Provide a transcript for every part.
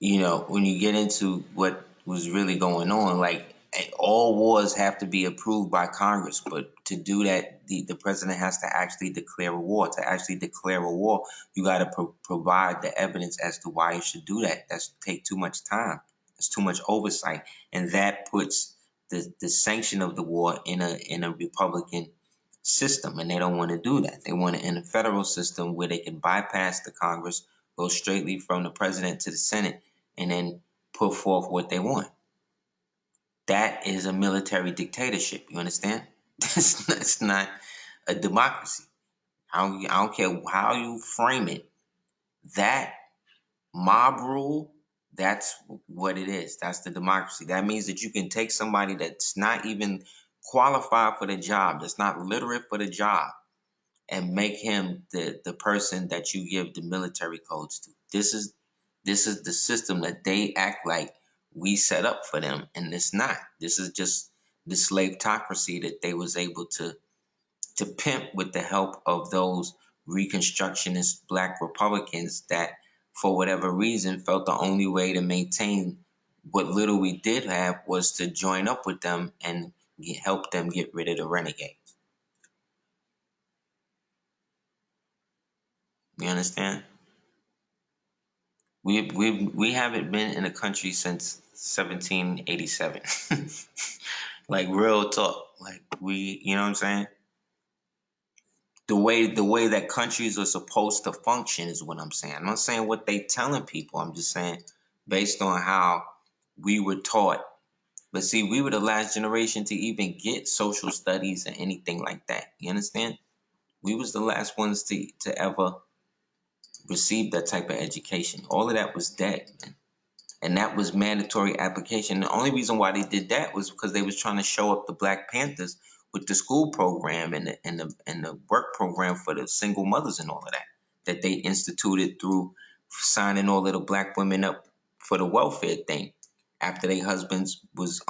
you know, when you get into what was really going on, like all wars have to be approved by Congress, but to do that, the president has to actually declare a war. To actually declare a war, you got to provide the evidence as to why you should do that. That's take too much time. It's too much oversight, and that puts the sanction of the war in a Republican system, and they don't want to do that. They want it in a federal system where they can bypass the Congress, go straightly from the president to the Senate, and then put forth what they want. That is a military dictatorship. You understand? That's not a democracy. I don't care how you frame it. That mob rule, that's what it is. That's the democracy. That means that you can take somebody that's not even qualified for the job, that's not literate for the job, and make him the person that you give the military codes to. This is the system that they act like we set up for them, and it's not. This is just the slavetocracy that they was able to pimp with the help of those Reconstructionist Black Republicans that, for whatever reason, felt the only way to maintain what little we did have was to join up with them and help them get rid of the renegades. You understand? We haven't been in a country since 1787. Like real talk. Like you know what I'm saying? The way that countries are supposed to function is what I'm saying. I'm not saying what they telling people. I'm just saying based on how we were taught. But see, we were the last generation to even get social studies or anything like that. You understand? We was the last ones to ever receive that type of education. All of that was dead, man. And that was mandatory application. The only reason why they did that was because they was trying to show up the Black Panthers with the school program and the work program for the single mothers and all of that they instituted through signing all of the Black women up for the welfare thing after their husbands was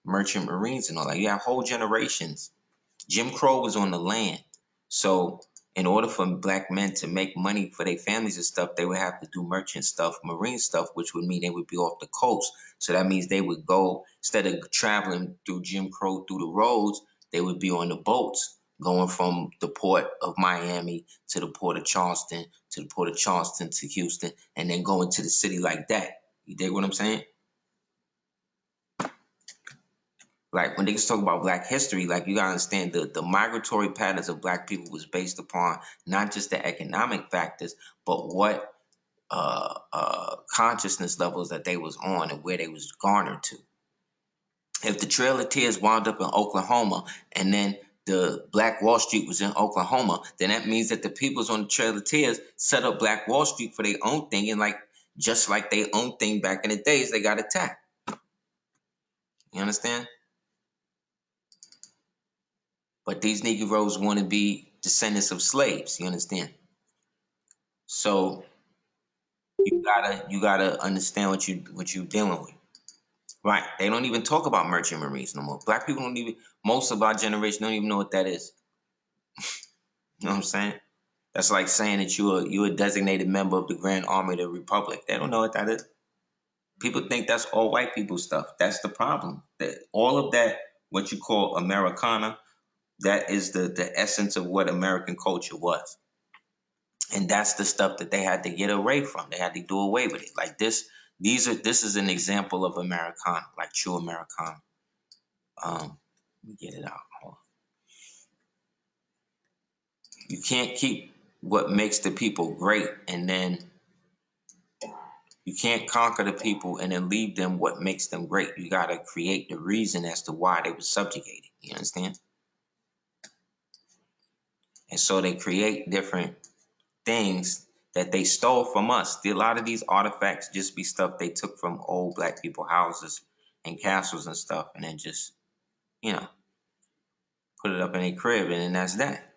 merchant marines and all that. You have whole generations. Jim Crow was on the land, so in order for Black men to make money for their families and stuff, they would have to do merchant stuff, marine stuff, which would mean they would be off the coast. So that means they would go, instead of traveling through Jim Crow through the roads, they would be on the boats going from the port of Miami to the port of Charleston, to the port of Charleston to Houston, and then going to the city like that. You dig what I'm saying? Like when they talk about Black history, like you gotta understand the migratory patterns of Black people was based upon not just the economic factors, but what consciousness levels that they was on and where they was garnered to. If the Trail of Tears wound up in Oklahoma and then the Black Wall Street was in Oklahoma, then that means that the peoples on the Trail of Tears set up Black Wall Street for their own thing, and like just like their own thing back in the days, they got attacked. You understand? But these Negroes want to be descendants of slaves. You understand? So you gotta understand what you dealing with. Right? They don't even talk about merchant marines no more. Black people don't even. Most of our generation don't even know what that is. You know what I'm saying? That's like saying that you're a designated member of the Grand Army of the Republic. They don't know what that is. People think that's all white people stuff. That's the problem. That all of that, what you call Americana, that is the essence of what American culture was. And that's the stuff that they had to get away from. They had to do away with it. Like this is an example of Americana, like true Americana. Let me get it out. Hold on. You can't keep what makes the people great, and then you can't conquer the people and then leave them what makes them great. You gotta create the reason as to why they were subjugated. You understand? And so they create different things that they stole from us. A lot of these artifacts just be stuff they took from old Black people houses and castles and stuff, and then just, you know, put it up in a crib, and then that's that.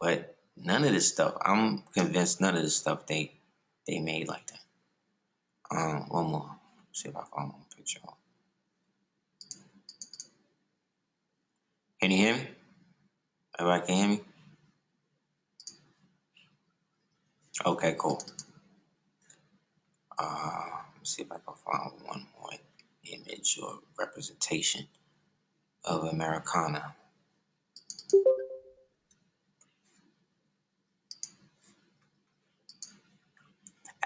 But none of this stuff, I'm convinced none of this stuff they made like that. One more. See if I find one picture. Can you hear me? Everybody can hear me? Okay, cool. Let's see if I can find one more image or representation of Americana.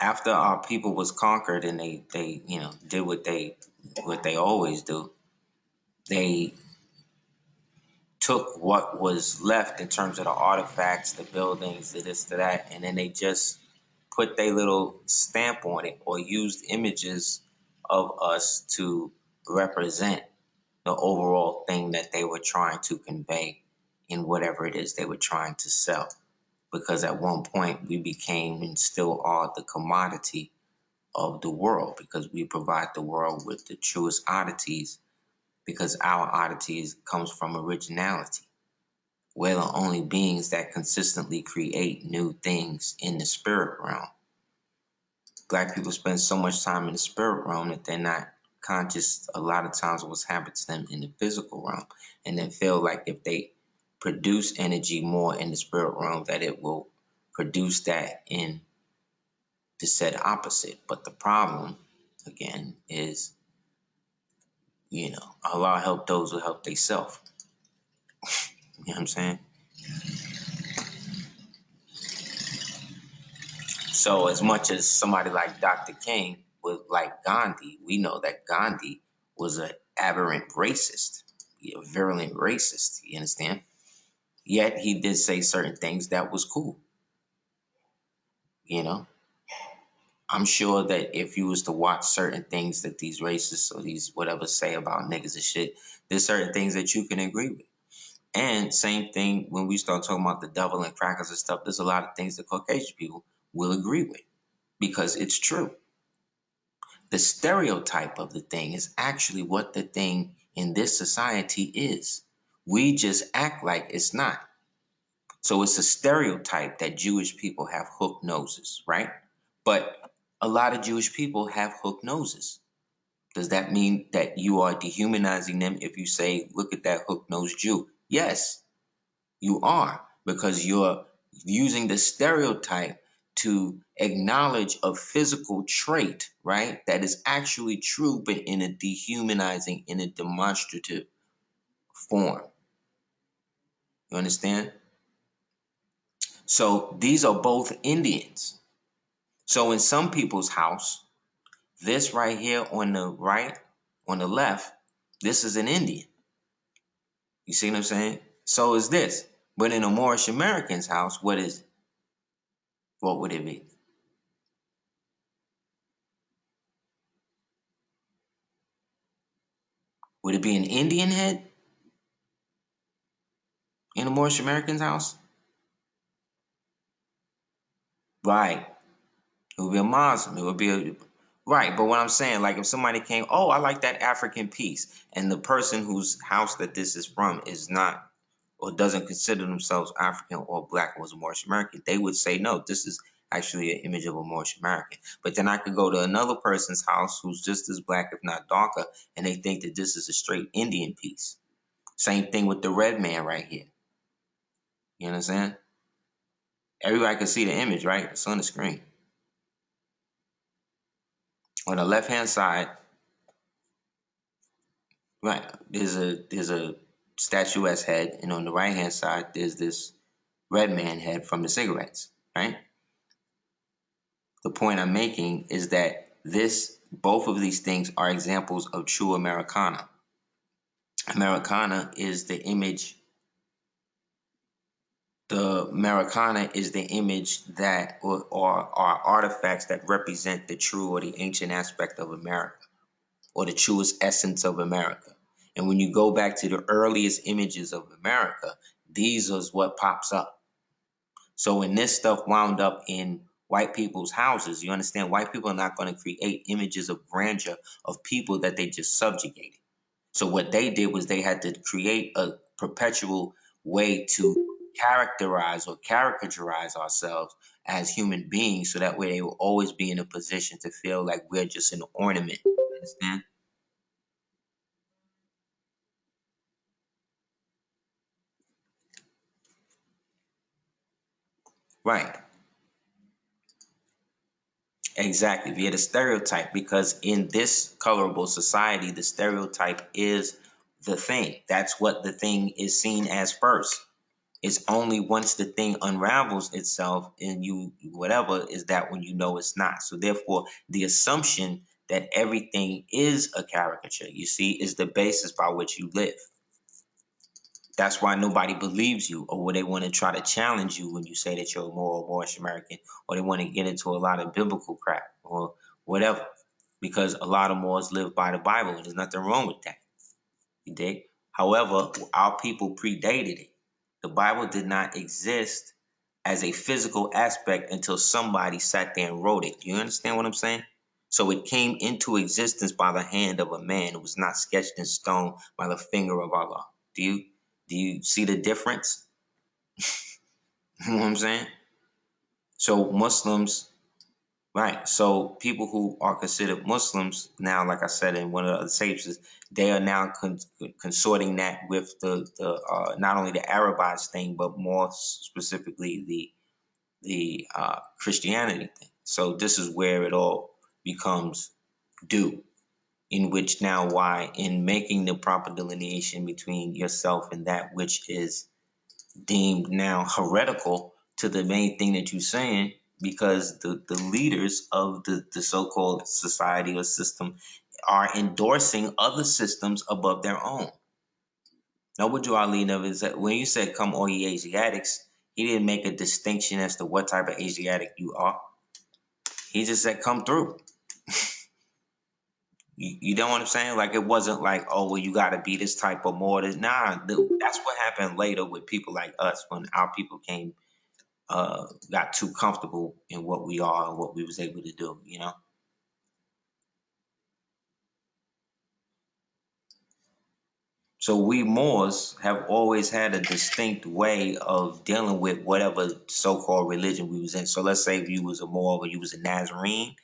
After our people was conquered and they did what they always do, they took what was left in terms of the artifacts, the buildings, the this, to that, and then they just put their little stamp on it or used images of us to represent the overall thing that they were trying to convey in whatever it is they were trying to sell. Because at one point we became and still are the commodity of the world, because we provide the world with the truest oddities, because our oddities comes from originality. We're the only beings that consistently create new things in the spirit realm. Black people spend so much time in the spirit realm that they're not conscious a lot of times of what's happened to them in the physical realm, and then feel like if they produce energy more in the spirit realm that it will produce that in the said opposite. But the problem, again, is, Allah help those who help themselves. You know what I'm saying? So as much as somebody like Dr. King was like Gandhi, we know that Gandhi was an aberrant racist, a virulent racist, you understand? Yet he did say certain things that was cool, you know? I'm sure that if you was to watch certain things that these racists or these whatever say about niggas and shit, there's certain things that you can agree with. And same thing when we start talking about the devil and crackers and stuff, there's a lot of things that Caucasian people will agree with because it's true. The stereotype of the thing is actually what the thing in this society is. We just act like it's not. So it's a stereotype that Jewish people have hooked noses, right? But a lot of Jewish people have hooked noses. Does that mean that you are dehumanizing them if you say, look at that hook-nosed Jew? Yes, you are, because you're using the stereotype to acknowledge a physical trait, right? That is actually true, but in a dehumanizing, in a demonstrative form. You understand? So these are both Indians. So in some people's house, this right here on the right, on the left, this is an Indian. You see what I'm saying? So is this. But in a Moorish American's house, what is it? What would it be? Would it be an Indian head in a Moorish American's house? Right. It would be a Muslim. It would be a right. But what I'm saying, like if somebody came, oh, I like that African piece, and the person whose house that this is from is not or doesn't consider themselves African or black or was a Moorish American, they would say, no, this is actually an image of a Moorish American. But then I could go to another person's house who's just as black, if not darker, and they think that this is a straight Indian piece. Same thing with the red man right here. You understand? Everybody can see the image, right? It's on the screen. On the left-hand side, right, there's a statuette's head, and on the right-hand side, there's this red man head from the cigarettes, right? The point I'm making is that both of these things are examples of true Americana. Americana is the image. The Americana is the image that, or are artifacts that represent the true or the ancient aspect of America, or the truest essence of America. And when you go back to the earliest images of America, these is what pops up. So when this stuff wound up in white people's houses, you understand white people are not going to create images of grandeur of people that they just subjugated. So what they did was they had to create a perpetual way to characterize or caricaturize ourselves as human beings, so that way they will always be in a position to feel like we're just an ornament. You understand? Right. Exactly, via the stereotype, because in this colorable society, the stereotype is the thing. That's what the thing is seen as first. It's only once the thing unravels itself and you whatever is that when you know it's not. So therefore, the assumption that everything is a caricature, you see, is the basis by which you live. That's why nobody believes you, or they want to try to challenge you when you say that you're a Moorish American, or they want to get into a lot of biblical crap or whatever. Because a lot of Moors live by the Bible. There's nothing wrong with that. You dig? However, our people predated it. The Bible did not exist as a physical aspect until somebody sat there and wrote it. You understand what I'm saying? So it came into existence by the hand of a man. It was not sketched in stone by the finger of Allah. Do you see the difference? You know what I'm saying? So Muslims, right? So people who are considered Muslims now, like I said in one of the other stages, they are now consorting that with the not only the Arabized thing, but more specifically the Christianity thing. So this is where it all becomes due. In which now, why in making the proper delineation between yourself and that which is deemed now heretical to the main thing that you're saying, because the leaders of the so-called society or system are endorsing other systems above their own. Now, what do Ali know is that when you said come all ye Asiatics, he didn't make a distinction as to what type of Asiatic you are. He just said come through. You know what I'm saying? Like, it wasn't like, oh, well, you got to be this type of more. Nah, that's what happened later with people like us when our people came, got too comfortable in what we are and what we was able to do, you know? So we Moors have always had a distinct way of dealing with whatever so-called religion we was in. So let's say if you was a Moor or you was a Nazarene,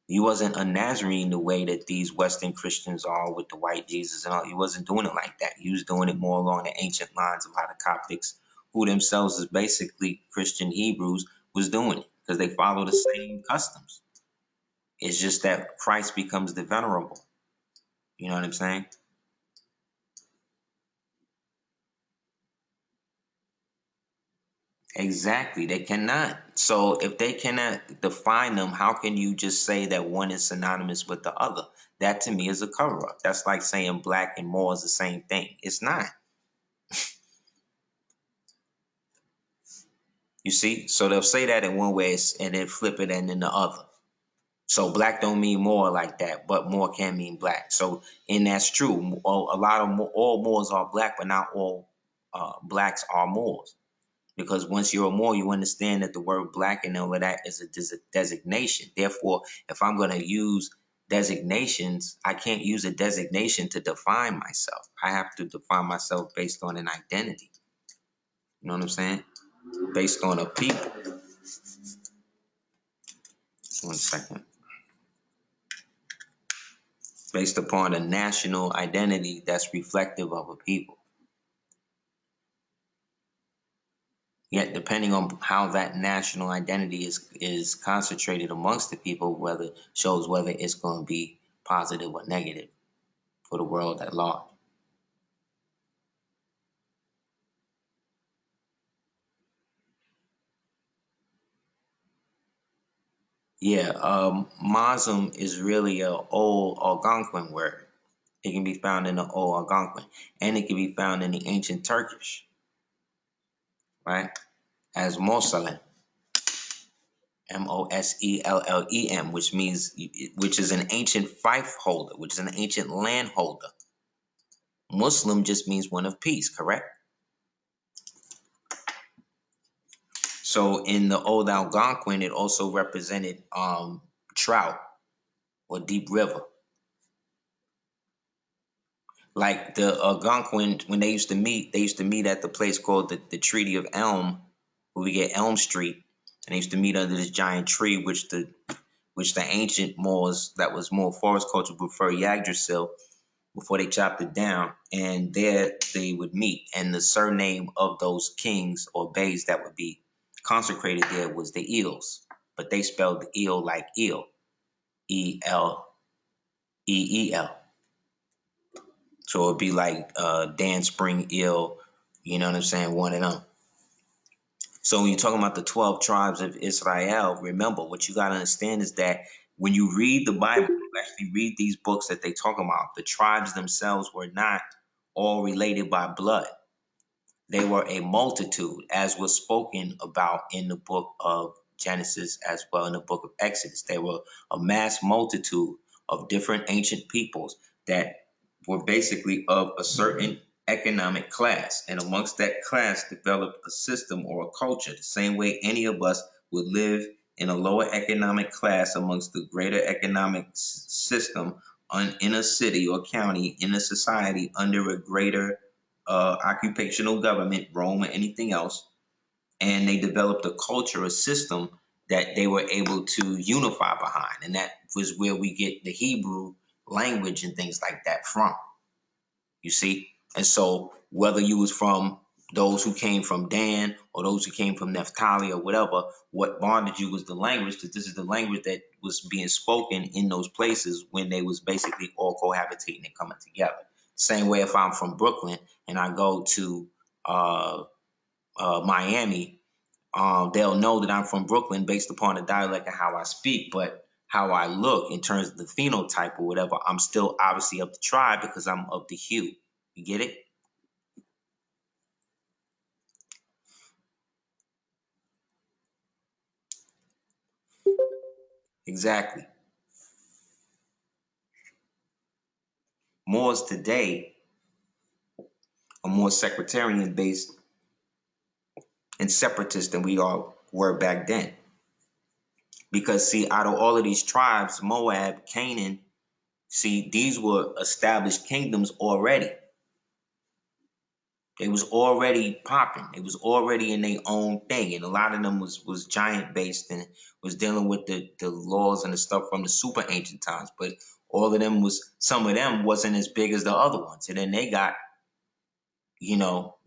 you wasn't a Nazarene the way that these Western Christians are with the white Jesus and all. You wasn't doing it like that. You was doing it more along the ancient lines of how the Coptics, who themselves is basically Christian Hebrews, was doing it, because they follow the same customs. It's just that Christ becomes the venerable. You know what I'm saying? Exactly. They cannot. So if they cannot define them, how can you just say that one is synonymous with the other? That to me is a cover up. That's like saying black and Moor is the same thing. It's not. You see? So they'll say that in one way and then flip it and in the other. So black don't mean more like that, but more can mean black. So, and that's true. A lot of all Moors are black, but not all blacks are Moors. Because once you're a Moor, you understand that the word black and all of that is a designation. Therefore, if I'm going to use designations, I can't use a designation to define myself. I have to define myself based on an identity. You know what I'm saying? Based on a people. One second. Based upon a national identity that's reflective of a people. Yet, depending on how that national identity is concentrated amongst the people, whether shows whether it's going to be positive or negative for the world at large. Yeah, Muslim is really a old Algonquin word. It can be found in the old Algonquin, and it can be found in the ancient Turkish, right? As Mosalem, Moselem, which is an ancient fief holder, which is an ancient land holder. Muslim just means one of peace, correct? So in the old Algonquin, it also represented trout or deep river. Like the Algonquin, when they used to meet at the place called the Treaty of Elm, where we get Elm Street, and they used to meet under this giant tree, which the ancient Moors that was more forest culture prefer Yggdrasil before they chopped it down, and there they would meet. And the surname of those kings or bays that would be consecrated there was the Eels. but they spelled eel like eel, Eleel. So it'd be like Dan Spring Eel, you know what I'm saying? One of them. So when you're talking about the 12 tribes of Israel, remember what you got to understand is that when you read the Bible, you actually read these books that they talk about, the tribes themselves were not all related by blood. They were a multitude, as was spoken about in the book of Genesis as well in the book of Exodus. They were a mass multitude of different ancient peoples that were basically of a certain economic class. And amongst that class developed a system or a culture, the same way any of us would live in a lower economic class amongst the greater economic system in a city or county, in a society under a greater occupational government, Rome or anything else, and they developed a culture, a system that they were able to unify behind. And that was where we get the Hebrew language and things like that from, you see? And so whether you was from those who came from Dan or those who came from Naphtali or whatever, what bonded you was the language, because this is the language that was being spoken in those places when they was basically all cohabitating and coming together. Same way if I'm from Brooklyn and I go to Miami, they'll know that I'm from Brooklyn based upon the dialect of how I speak, but how I look in terms of the phenotype or whatever, I'm still obviously of the tribe because I'm of the hue. You get it? Exactly. Moors today are more sectarian based and separatist than we all were back then. Because see, out of all of these tribes, Moab, Canaan, see, these were established kingdoms already. They was already popping. It was already in their own thing. And a lot of them was giant based and was dealing with the laws and the stuff from the super ancient times. But all of them some of them wasn't as big as the other ones. And then they got,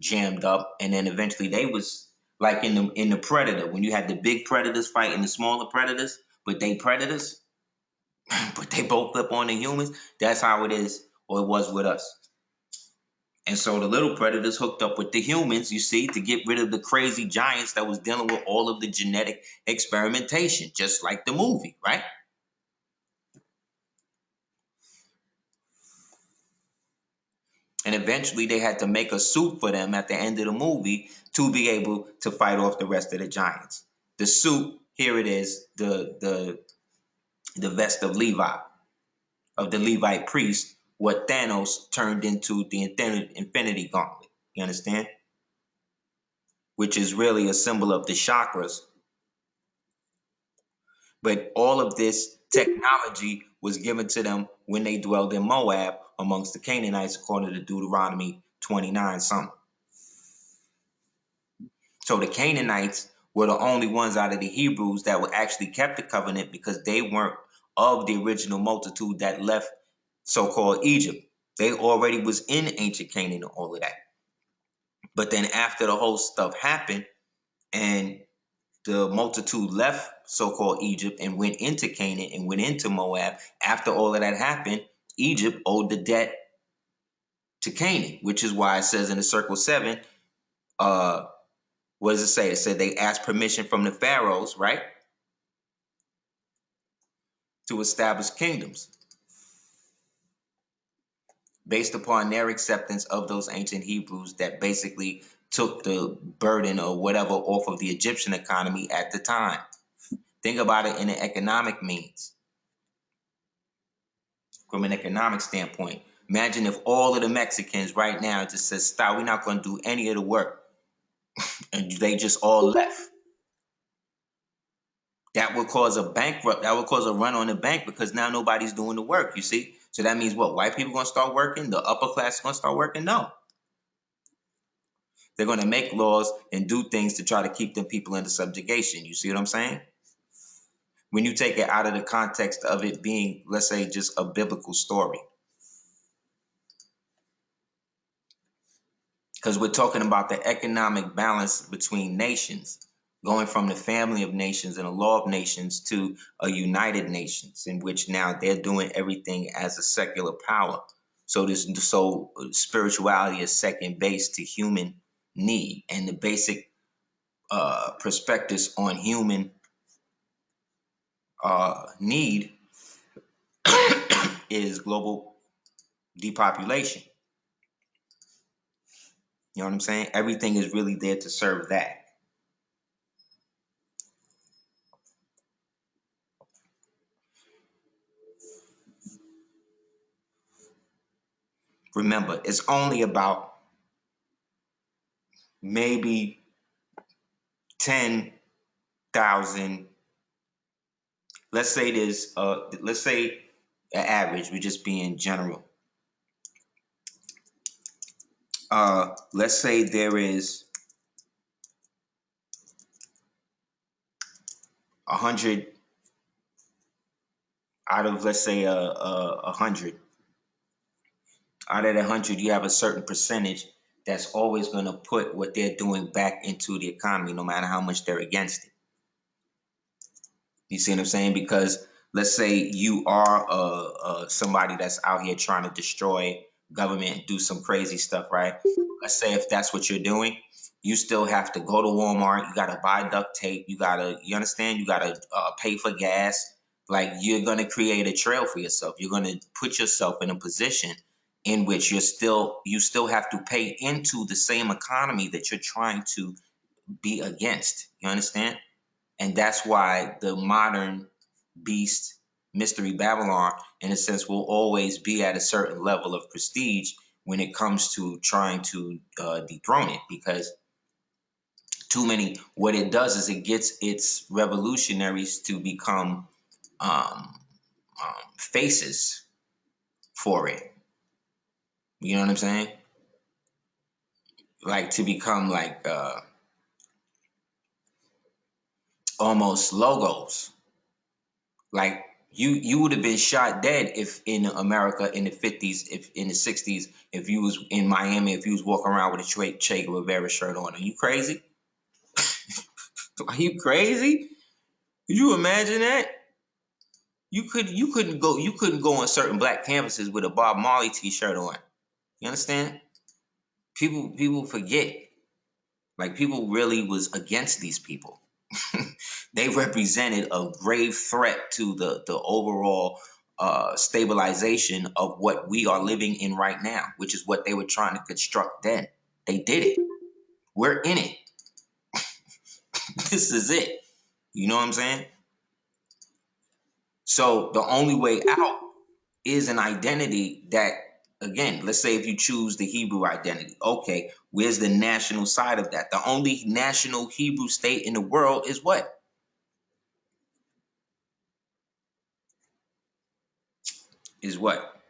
jammed up. And then eventually they was like in the Predator, when you had the big predators fighting the smaller predators, but they predators, but they both flip on the humans. That's how it is, or it was with us. And so the little predators hooked up with the humans, you see, to get rid of the crazy giants that was dealing with all of the genetic experimentation, just like the movie, right? And eventually they had to make a suit for them at the end of the movie to be able to fight off the rest of the giants. The suit, here it is, the vest of Levi, of the Levite priest, what Thanos turned into the Infinity Gauntlet. You understand? Which is really a symbol of the chakras. But all of this technology was given to them when they dwelled in Moab amongst the Canaanites, according to Deuteronomy 29 something. So the Canaanites were the only ones out of the Hebrews that were actually kept the covenant because they weren't of the original multitude that left so-called Egypt. They already was in ancient Canaan and all of that. But then after the whole stuff happened and the multitude left so-called Egypt and went into Canaan and went into Moab, after all of that happened, Egypt owed the debt to Canaan, which is why it says in the Circle 7, what does it say? It said they asked permission from the pharaohs, right, to establish kingdoms based upon their acceptance of those ancient Hebrews that basically took the burden or whatever off of the Egyptian economy at the time. Think about it in an economic means. From an economic standpoint, imagine if all of the Mexicans right now just said, stop, we're not going to do any of the work. And they just all left. That would cause a bankrupt. That would cause a run on the bank because now nobody's doing the work, you see? So that means what? White people going to start working? The upper class is going to start working? No. They're going to make laws and do things to try to keep them people under subjugation. You see what I'm saying? When you take it out of the context of it being, let's say, just a biblical story. Because we're talking about the economic balance between nations. going from the family of nations and a law of nations to a united nations, in which now they're doing everything as a secular power. So spirituality is second base to human need, and the basic perspectives on human need is global depopulation. You know what I'm saying? Everything is really there to serve that. Remember, it's only about maybe 10,000. Let's say let's say an average, we're just being general. Let's say there is 100 out of, let's say, 100. Out of the 100, you have a certain percentage that's always going to put what they're doing back into the economy, no matter how much they're against it. You see what I'm saying? Because let's say you are somebody that's out here trying to destroy government and do some crazy stuff, right? Let's say if that's what you're doing, you still have to go to Walmart. You got to buy duct tape. You understand? You got to pay for gas. Like, you're going to create a trail for yourself. You're going to put yourself in a position in which you still have to pay into the same economy that you're trying to be against. You understand? And that's why the modern beast, Mystery Babylon, in a sense, will always be at a certain level of prestige when it comes to trying to dethrone it. Because what it does is it gets its revolutionaries to become faces for it. You know what I'm saying? Like, to become like almost logos. Like, you would have been shot dead if in America in the 50s, if in the 60s, if you was in Miami, if you was walking around with a Che Guevara shirt on. Are you crazy? Are you crazy? Could you imagine that? You couldn't go on certain black campuses with a Bob Marley t-shirt on. You understand? People forget. Like, people really was against these people. They represented a grave threat to the overall stabilization of what we are living in right now, which is what they were trying to construct then. They did it. We're in it. This is it. You know what I'm saying? So the only way out is an identity that, again, let's say if you choose the Hebrew identity, okay, where's the national side of that? The only national Hebrew state in the world is what? Is what?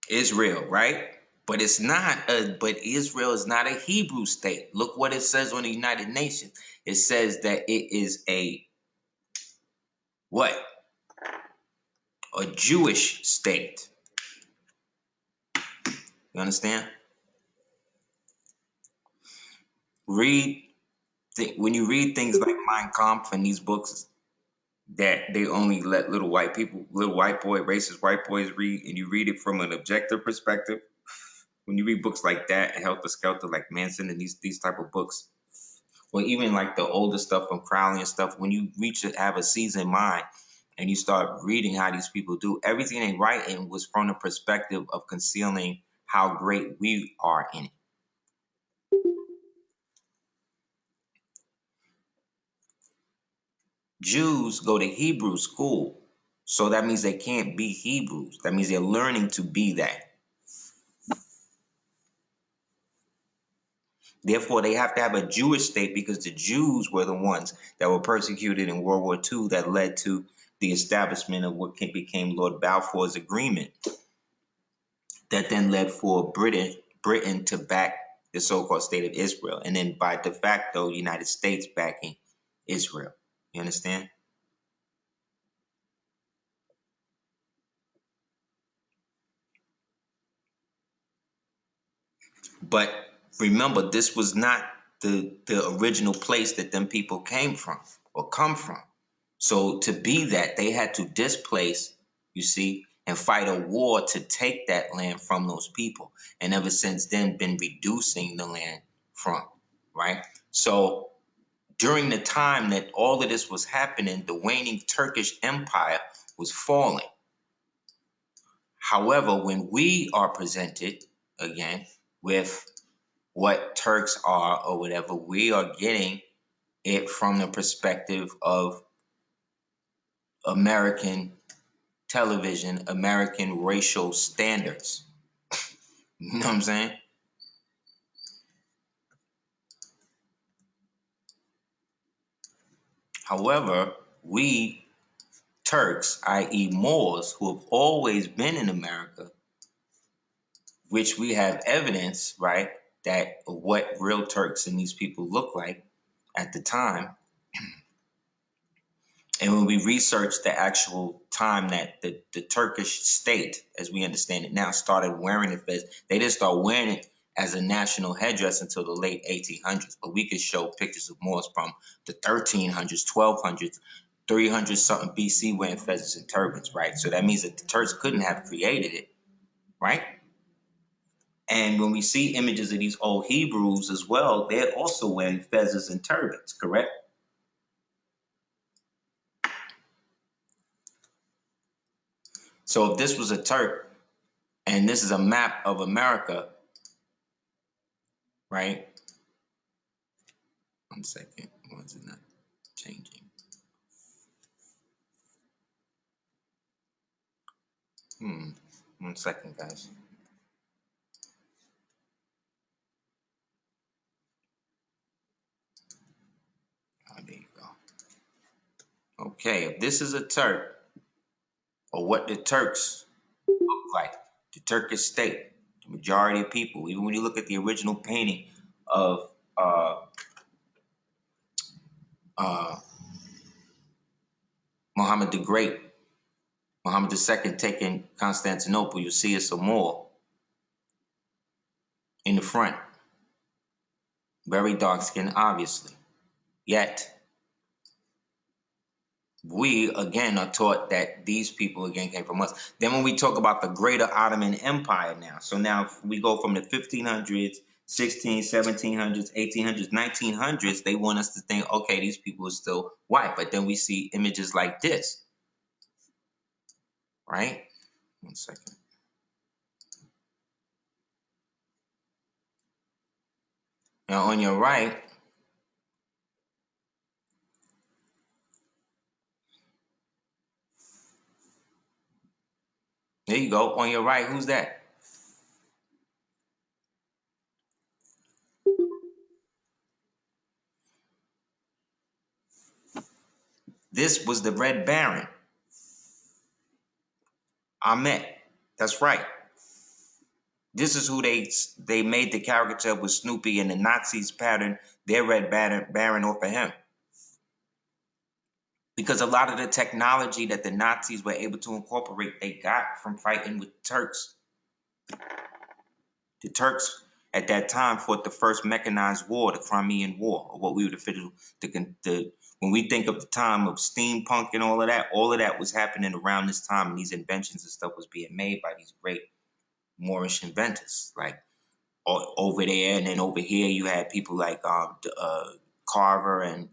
Israel, right? But Israel is not a Hebrew state. Look what it says on the United Nations. It says that it is a what? A Jewish state. You understand? When you read things like Mein Kampf and these books that they only let little white boy, racist white boys read, and you read it from an objective perspective. When you read books like that, Helter Skelter, like Manson, and these type of books, or even like the older stuff from Crowley and stuff, when you have a seasoned mind and you start reading how these people do, everything they write in was from the perspective of concealing how great we are in it. Jews go to Hebrew school, so that means they can't be Hebrews. That means they're learning to be that. Therefore, they have to have a Jewish state because the Jews were the ones that were persecuted in World War II that led to the establishment of what became Lord Balfour's Agreement, that then led for Britain to back the so-called state of Israel, and then by de facto, United States backing Israel. You understand? But remember, this was not the original place that them people came from or come from. So to be that, they had to displace, you see, and fight a war to take that land from those people. And ever since then, been reducing the land from, right? So during the time that all of this was happening, the waning Turkish Empire was falling. However, when we are presented again with what Turks are or whatever, we are getting it from the perspective of American television, American racial standards. You know what I'm saying? However, we Turks, i.e. Moors, who have always been in America, which we have evidence, right, that what real Turks and these people look like at the time. And when we research the actual time that the Turkish state, as we understand it now, started wearing the fez, they didn't start wearing it as a national headdress until the late 1800s. But we could show pictures of Moors from the 1300s, 1200s, 300 something BC wearing fezzes and turbans, right? So that means that the Turks couldn't have created it, right? And when we see images of these old Hebrews as well, they're also wearing fezzes and turbans, correct? So if this was a Turk and this is a map of America, right? 1 second. Why is it not changing? 1 second, guys. Oh, there you go. Okay, if this is a Turk, or what the Turks look like, the Turkish state, the majority of people, even when you look at the original painting of Muhammad the Great, Muhammad II taking Constantinople, you see it's a Moor in the front. Very dark skin, obviously. Yet, we again are taught that these people again came from us. Then when we talk about the greater Ottoman Empire now, so now we go from the 1500s, 1700s, 1800s, 1900s, they want us to think, okay, these people are still white. But then we see images like this, right? 1 second. Now on your right, there you go. On your right, who's that? This was the Red Baron, Ahmet. That's right. This is who they made the caricature with Snoopy, and the Nazis patterned their Red Baron off of him. Because a lot of the technology that the Nazis were able to incorporate, they got from fighting with Turks. The Turks at that time fought the first mechanized war, the Crimean War, or what we would officially when we think of the time of steampunk and all of that was happening around this time, and these inventions and stuff was being made by these great Moorish inventors, like over there, and then over here you had people like Carver, and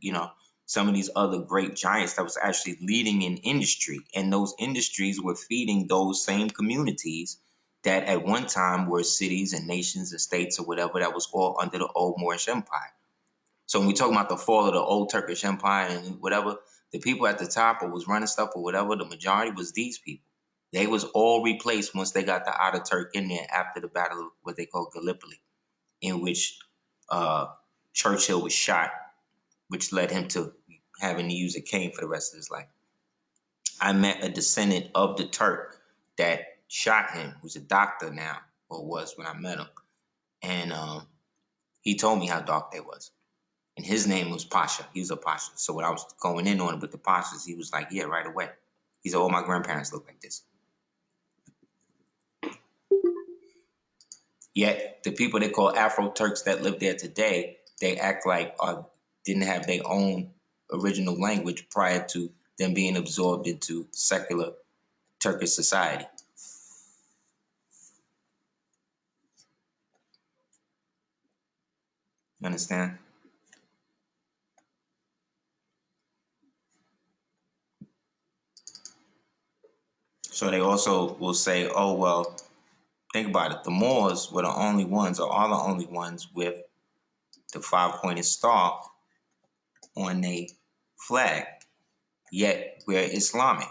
some of these other great giants that was actually leading in industry, and those industries were feeding those same communities that at one time were cities and nations and states or whatever that was all under the old Moorish Empire. So when we talk about the fall of the old Turkish Empire and whatever, the people at the top or was running stuff or whatever, the majority was these people. They was all replaced once they got the Ataturk in there after the battle of what they call Gallipoli, in which Churchill was shot, which led him to having to use a cane for the rest of his life. I met a descendant of the Turk that shot him, who's a doctor now, or was when I met him. And he told me how dark they was. And his name was Pasha. He was a Pasha. So when I was going in on it with the Pashas, he was like, yeah, right away. He said, all my grandparents look like this. Yet the people they call Afro-Turks that live there today they act like didn't have their own original language prior to them being absorbed into secular Turkish society. You understand? So they also will say, oh, well, think about it. The Moors were the only ones, or are the only ones, with the five-pointed star on their flag, yet we're Islamic.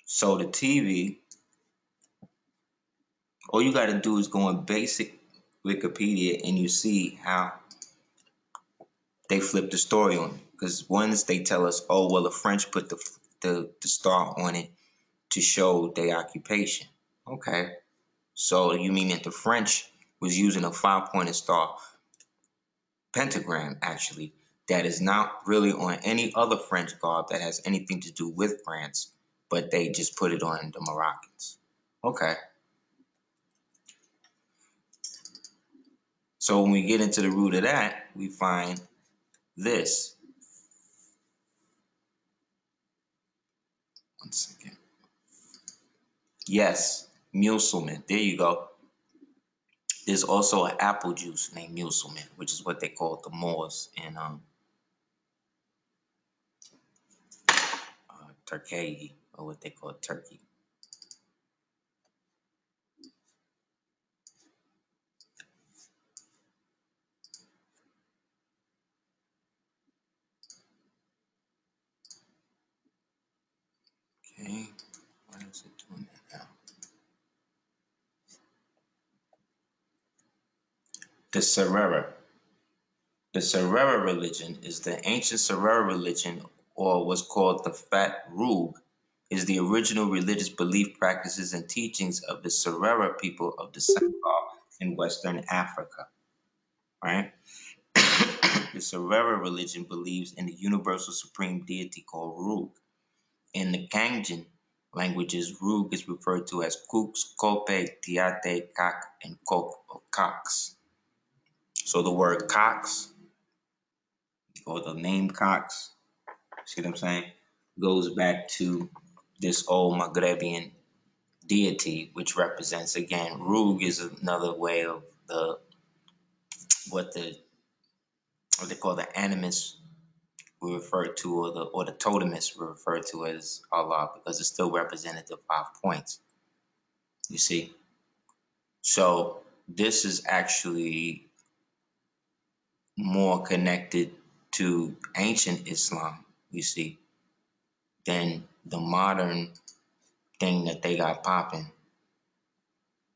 So the TV, all you got to do is go on basic Wikipedia and you see how they flip the story on you. Because once they tell us, oh, well, the French put the star on it to show their occupation. Okay. So you mean that the French was using a five-pointed star pentagram, actually, that is not really on any other French garb that has anything to do with France, but they just put it on the Moroccans. Okay. So when we get into the root of that, we find this. One second. Yes, Musulman. There you go. There's also an apple juice named Musulman, which is what they call the Moors in Turcae, or what they call Turkey. Okay, why is it doing that now? The Serera. The Serera religion is the ancient Serera religion, or what's called the Fat Rug, is the original religious belief, practices, and teachings of the Serera people of the Senegal in Western Africa. Right? The Serera religion believes in the universal supreme deity called Rug. In the Kangan languages, Rug is referred to as Kux, Kope, Tiate, Kak, and Kok, or Cox. So the word Cox, or the name Cox, see what I'm saying, goes back to this old Maghrebian deity, which represents, again, Rug is another way of what they call the animus we refer to, or the totemists we refer to as Allah, because it's still represented the 5 points. You see? So this is actually more connected to ancient Islam, you see, than the modern thing that they got popping,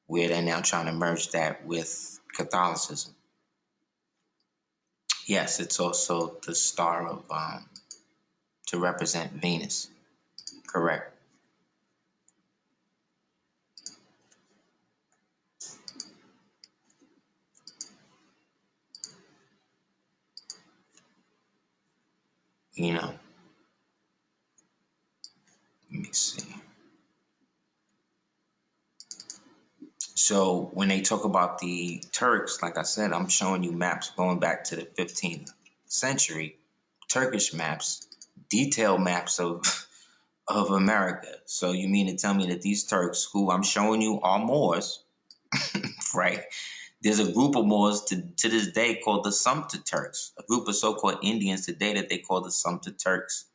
where they're now trying to merge that with Catholicism. Yes, it's also the star of to represent Venus. Correct. You know, let me see. So when they talk about the Turks, like I said, I'm showing you maps going back to the 15th century, Turkish maps, detailed maps of America. So you mean to tell me that these Turks, who I'm showing you are Moors, right? There's a group of Moors to this day called the Sumter Turks, a group of so-called Indians today that they call the Sumter Turks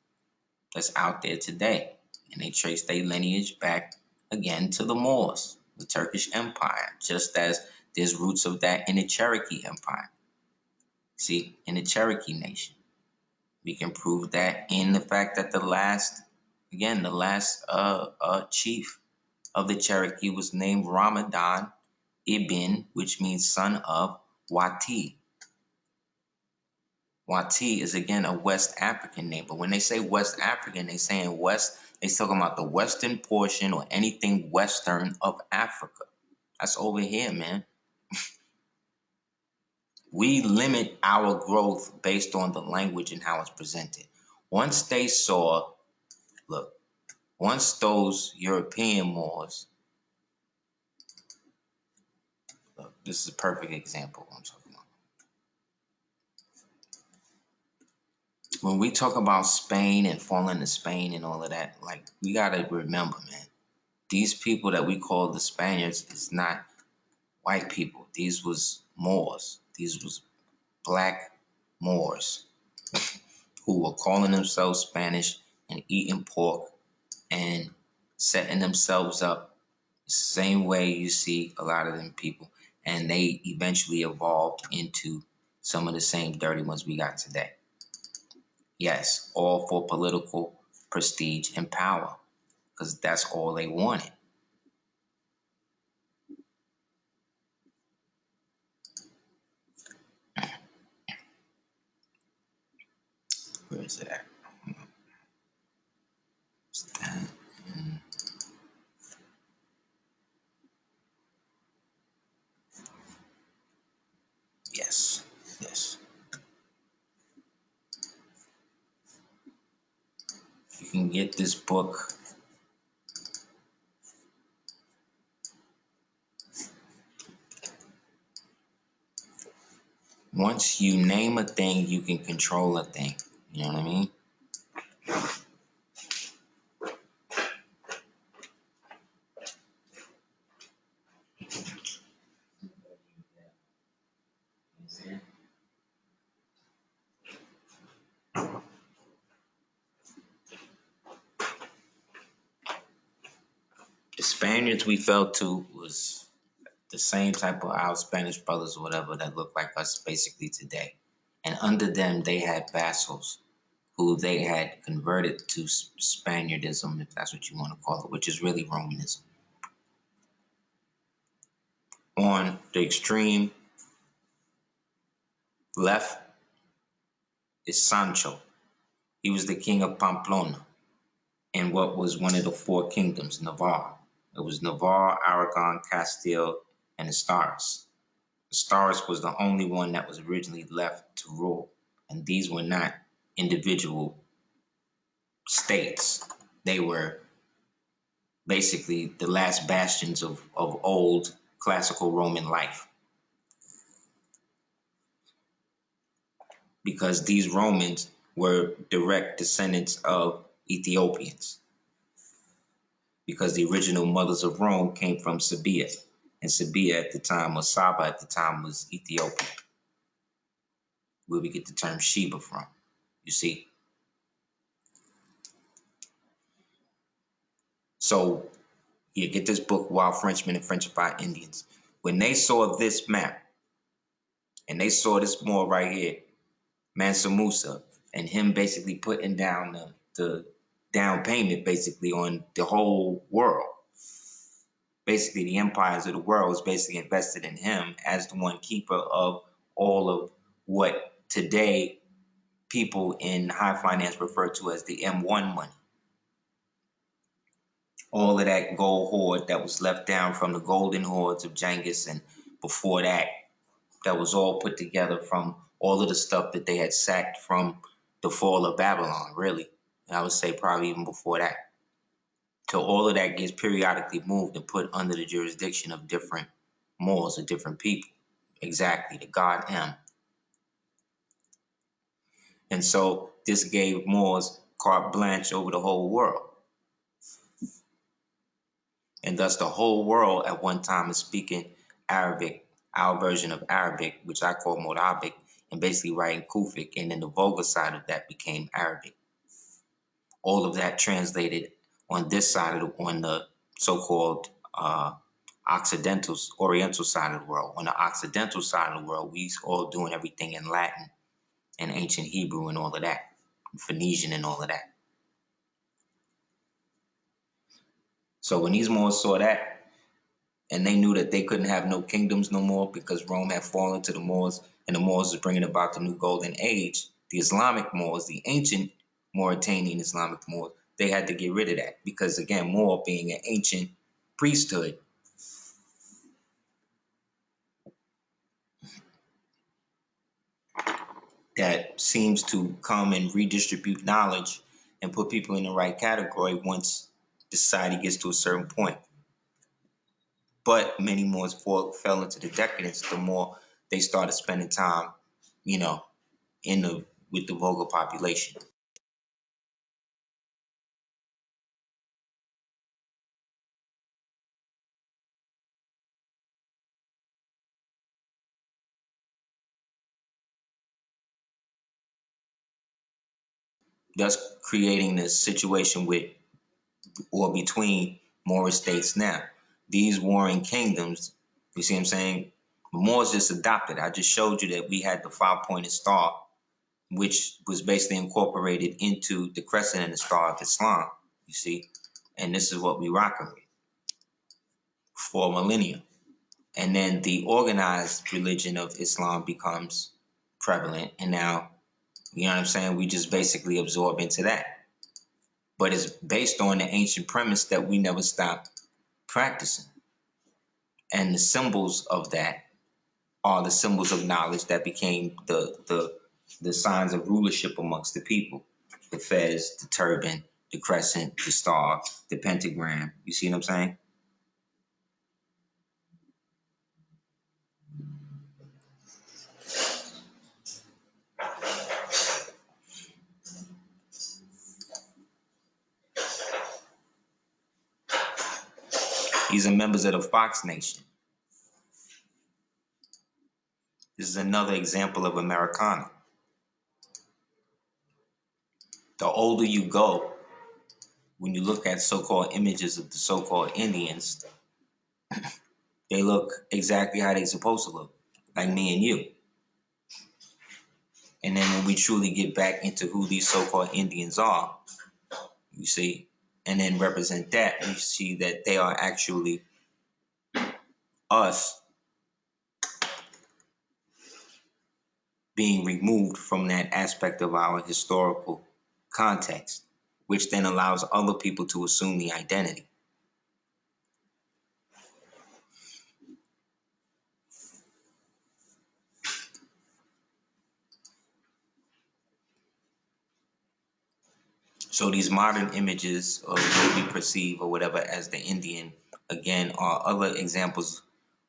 that's out there today. And they trace their lineage back again to the Moors, the Turkish Empire, just as there's roots of that in the Cherokee Empire. See, in the Cherokee Nation. We can prove that in the fact that the last chief of the Cherokee was named Ramadan Ibn, which means son of Wati. Wati is again a West African name, but when they say West African, they saying West. They talking about the western portion or anything western of Africa. That's over here, man. We limit our growth based on the language and how it's presented. Once they saw, look, once those European Moors, look, this is a perfect example of what I'm talking about. when we talk about Spain and falling to Spain and all of that, like, we gotta remember, man, these people that we call the Spaniards is not white people. These was Moors. These was black Moors who were calling themselves Spanish and eating pork and setting themselves up the same way you see a lot of them people. And they eventually evolved into some of the same dirty ones we got today. Yes, all for political prestige and power, because that's all they wanted. Where is it at? Yes, yes. You can get this book. Once you name a thing, you can control a thing. You know what I mean? The Spaniards we fell to was the same type of our Spanish brothers or whatever that look like us basically today. And under them, they had vassals who they had converted to Spaniardism, if that's what you want to call it, which is really Romanism. On the extreme left is Sancho. He was the king of Pamplona in what was one of the four kingdoms, Navarre. It was Navarre, Aragon, Castile, and Asturias. Asturias was the only one that was originally left to rule, and these were not individual states. They were basically the last bastions of old classical Roman life. Because these Romans were direct descendants of Ethiopians. Because the original mothers of Rome came from Sabia. And Sabia at the time, or Saba at the time, was Ethiopia, where we get the term Sheba from. You see? So you get this book, Wild Frenchmen and Frenchified Indians. When they saw this map, and they saw this Moor right here, Mansa Musa, and him basically putting down the down payment basically on the whole world. Basically, the empires of the world was basically invested in him as the one keeper of all of what today people in high finance refer to as the M1 money. All of that gold hoard that was left down from the golden hordes of Genghis, and before that, that was all put together from all of the stuff that they had sacked from the fall of Babylon, really. And I would say probably even before that. So all of that gets periodically moved and put under the jurisdiction of different Moors or different people. Exactly, the god M. And so this gave Moors carte blanche over the whole world. And thus the whole world at one time is speaking Arabic, our version of Arabic, which I call Morabic, and basically writing Kufic. And then the Volga side of that became Arabic. All of that translated on this side of on the so-called Oriental side of the world. On the Occidental side of the world, we all doing everything in Latin and ancient Hebrew and all of that, Phoenician and all of that. So when these Moors saw that, and they knew that they couldn't have no kingdoms no more because Rome had fallen to the Moors, and the Moors was bringing about the new golden age, the Islamic Moors, the ancient Mauritanian Islamic Moors, they had to get rid of that because, again, Moor being an ancient priesthood, that seems to come and redistribute knowledge and put people in the right category once the society gets to a certain point. But many Moors fell into the decadence the more they started spending time, in the with the vulgar population. Thus creating the situation with or between Moorish states now. These warring kingdoms, you see what I'm saying? Moors just adopted. I just showed you that we had the five-pointed star, which was basically incorporated into the crescent and the star of Islam, you see? And this is what we rock with for millennia. And then the organized religion of Islam becomes prevalent. And now, you know what I'm saying? We just basically absorb into that. But it's based on the ancient premise that we never stop practicing. And the symbols of that are the symbols of knowledge that became the signs of rulership amongst the people. The fez, the turban, the crescent, the star, the pentagram. You see what I'm saying? These are members of the Fox Nation. This is another example of Americana. The older you go, when you look at so-called images of the so-called Indians, they look exactly how they're supposed to look, like me and you. And then when we truly get back into who these so-called Indians are, you see, and then represent that, we see that they are actually us being removed from that aspect of our historical context, which then allows other people to assume the identity. So these modern images of what we perceive or whatever as the Indian, again, are other examples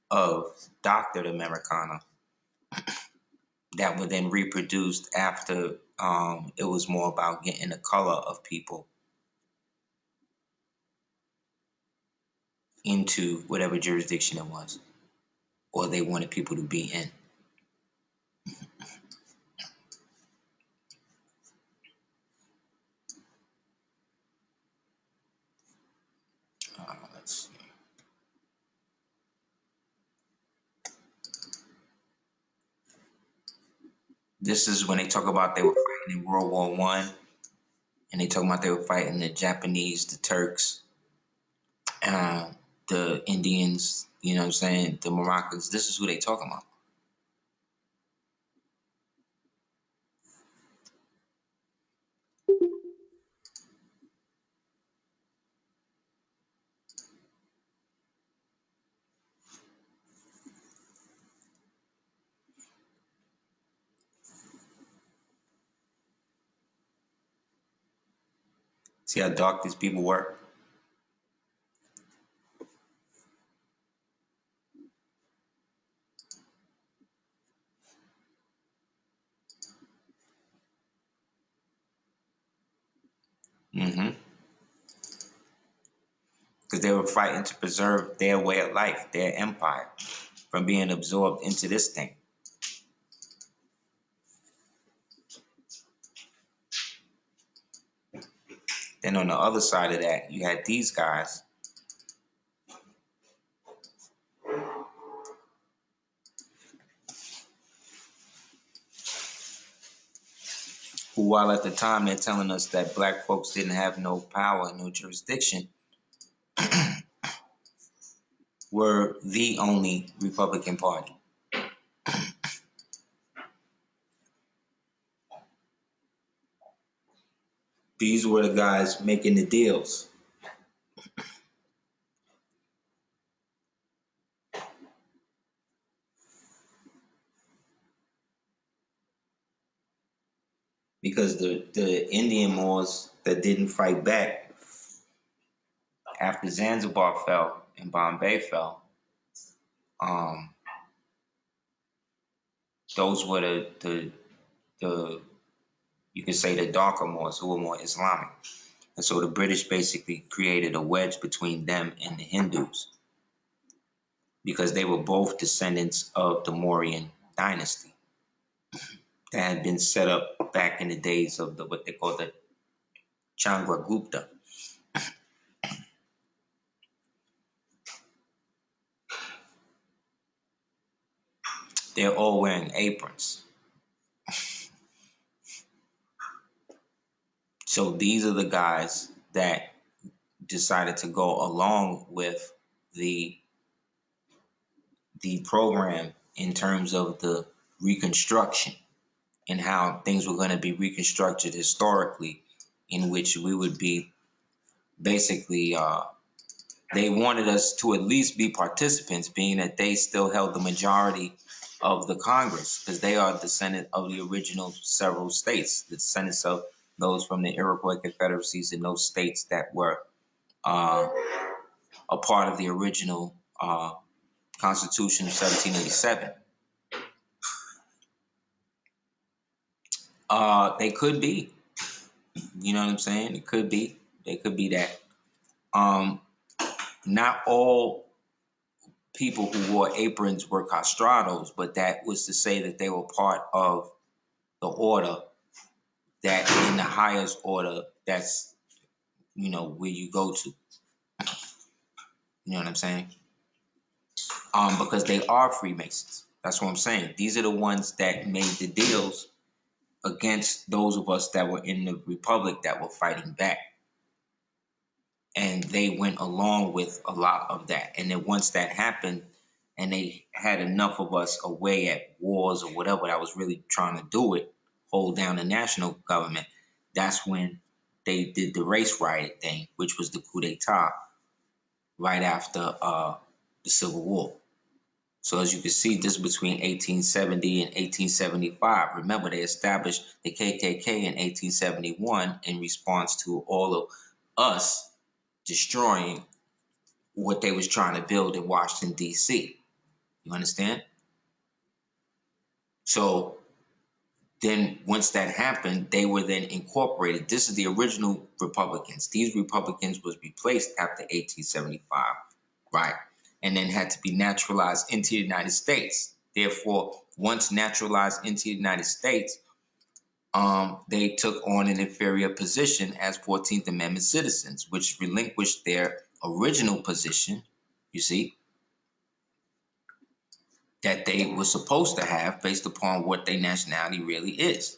of doctored Americana that were then reproduced after it was more about getting the color of people into whatever jurisdiction it was, or they wanted people to be in. Let's see. This is when they talk about they were fighting in World War I, and they talk about they were fighting the Japanese, the Turks, the Indians, you know what I'm saying, the Moroccans. This is who they talking about. See how dark these people were? Mm-hmm. Because they were fighting to preserve their way of life, their empire, from being absorbed into this thing. Then on the other side of that, you had these guys who, while at the time they're telling us that black folks didn't have no power, no jurisdiction, were the only Republican Party. These were the guys making the deals. Because the Indian Moors that didn't fight back after Zanzibar fell and Bombay fell, those were the You could say the darker Moors who were more Islamic. And so the British basically created a wedge between them and the Hindus because they were both descendants of the Mauryan dynasty that had been set up back in the days of the what they call the Chandragupta. They're all wearing aprons. So these are the guys that decided to go along with the program in terms of the reconstruction and how things were going to be reconstructed historically, in which we would be basically they wanted us to at least be participants, being that they still held the majority of the Congress, because they are descendant of the original several states, the descendants of those from the Iroquois confederacies in those states that were a part of the original Constitution of 1787. They could be, you know what I'm saying? It could be. They could be that. Not all people who wore aprons were castrados, but that was to say that they were part of the order that in the highest order, that's, where you go to. You know what I'm saying? Because they are Freemasons. That's what I'm saying. These are the ones that made the deals against those of us that were in the Republic that were fighting back. And they went along with a lot of that. And then once that happened, and they had enough of us away at wars or whatever that was really trying to do it, hold down the national government, that's when they did the race riot thing, which was the coup d'etat right after the Civil War. So as you can see, this is between 1870 and 1875. Remember, they established the KKK in 1871 in response to all of us destroying what they was trying to build in Washington, D.C. You understand? So then once that happened, they were then incorporated. This is the original Republicans. These Republicans was replaced after 1875, right? And then had to be naturalized into the United States. Therefore, once naturalized into the United States, they took on an inferior position as 14th Amendment citizens, which relinquished their original position, you see, that they were supposed to have based upon what their nationality really is.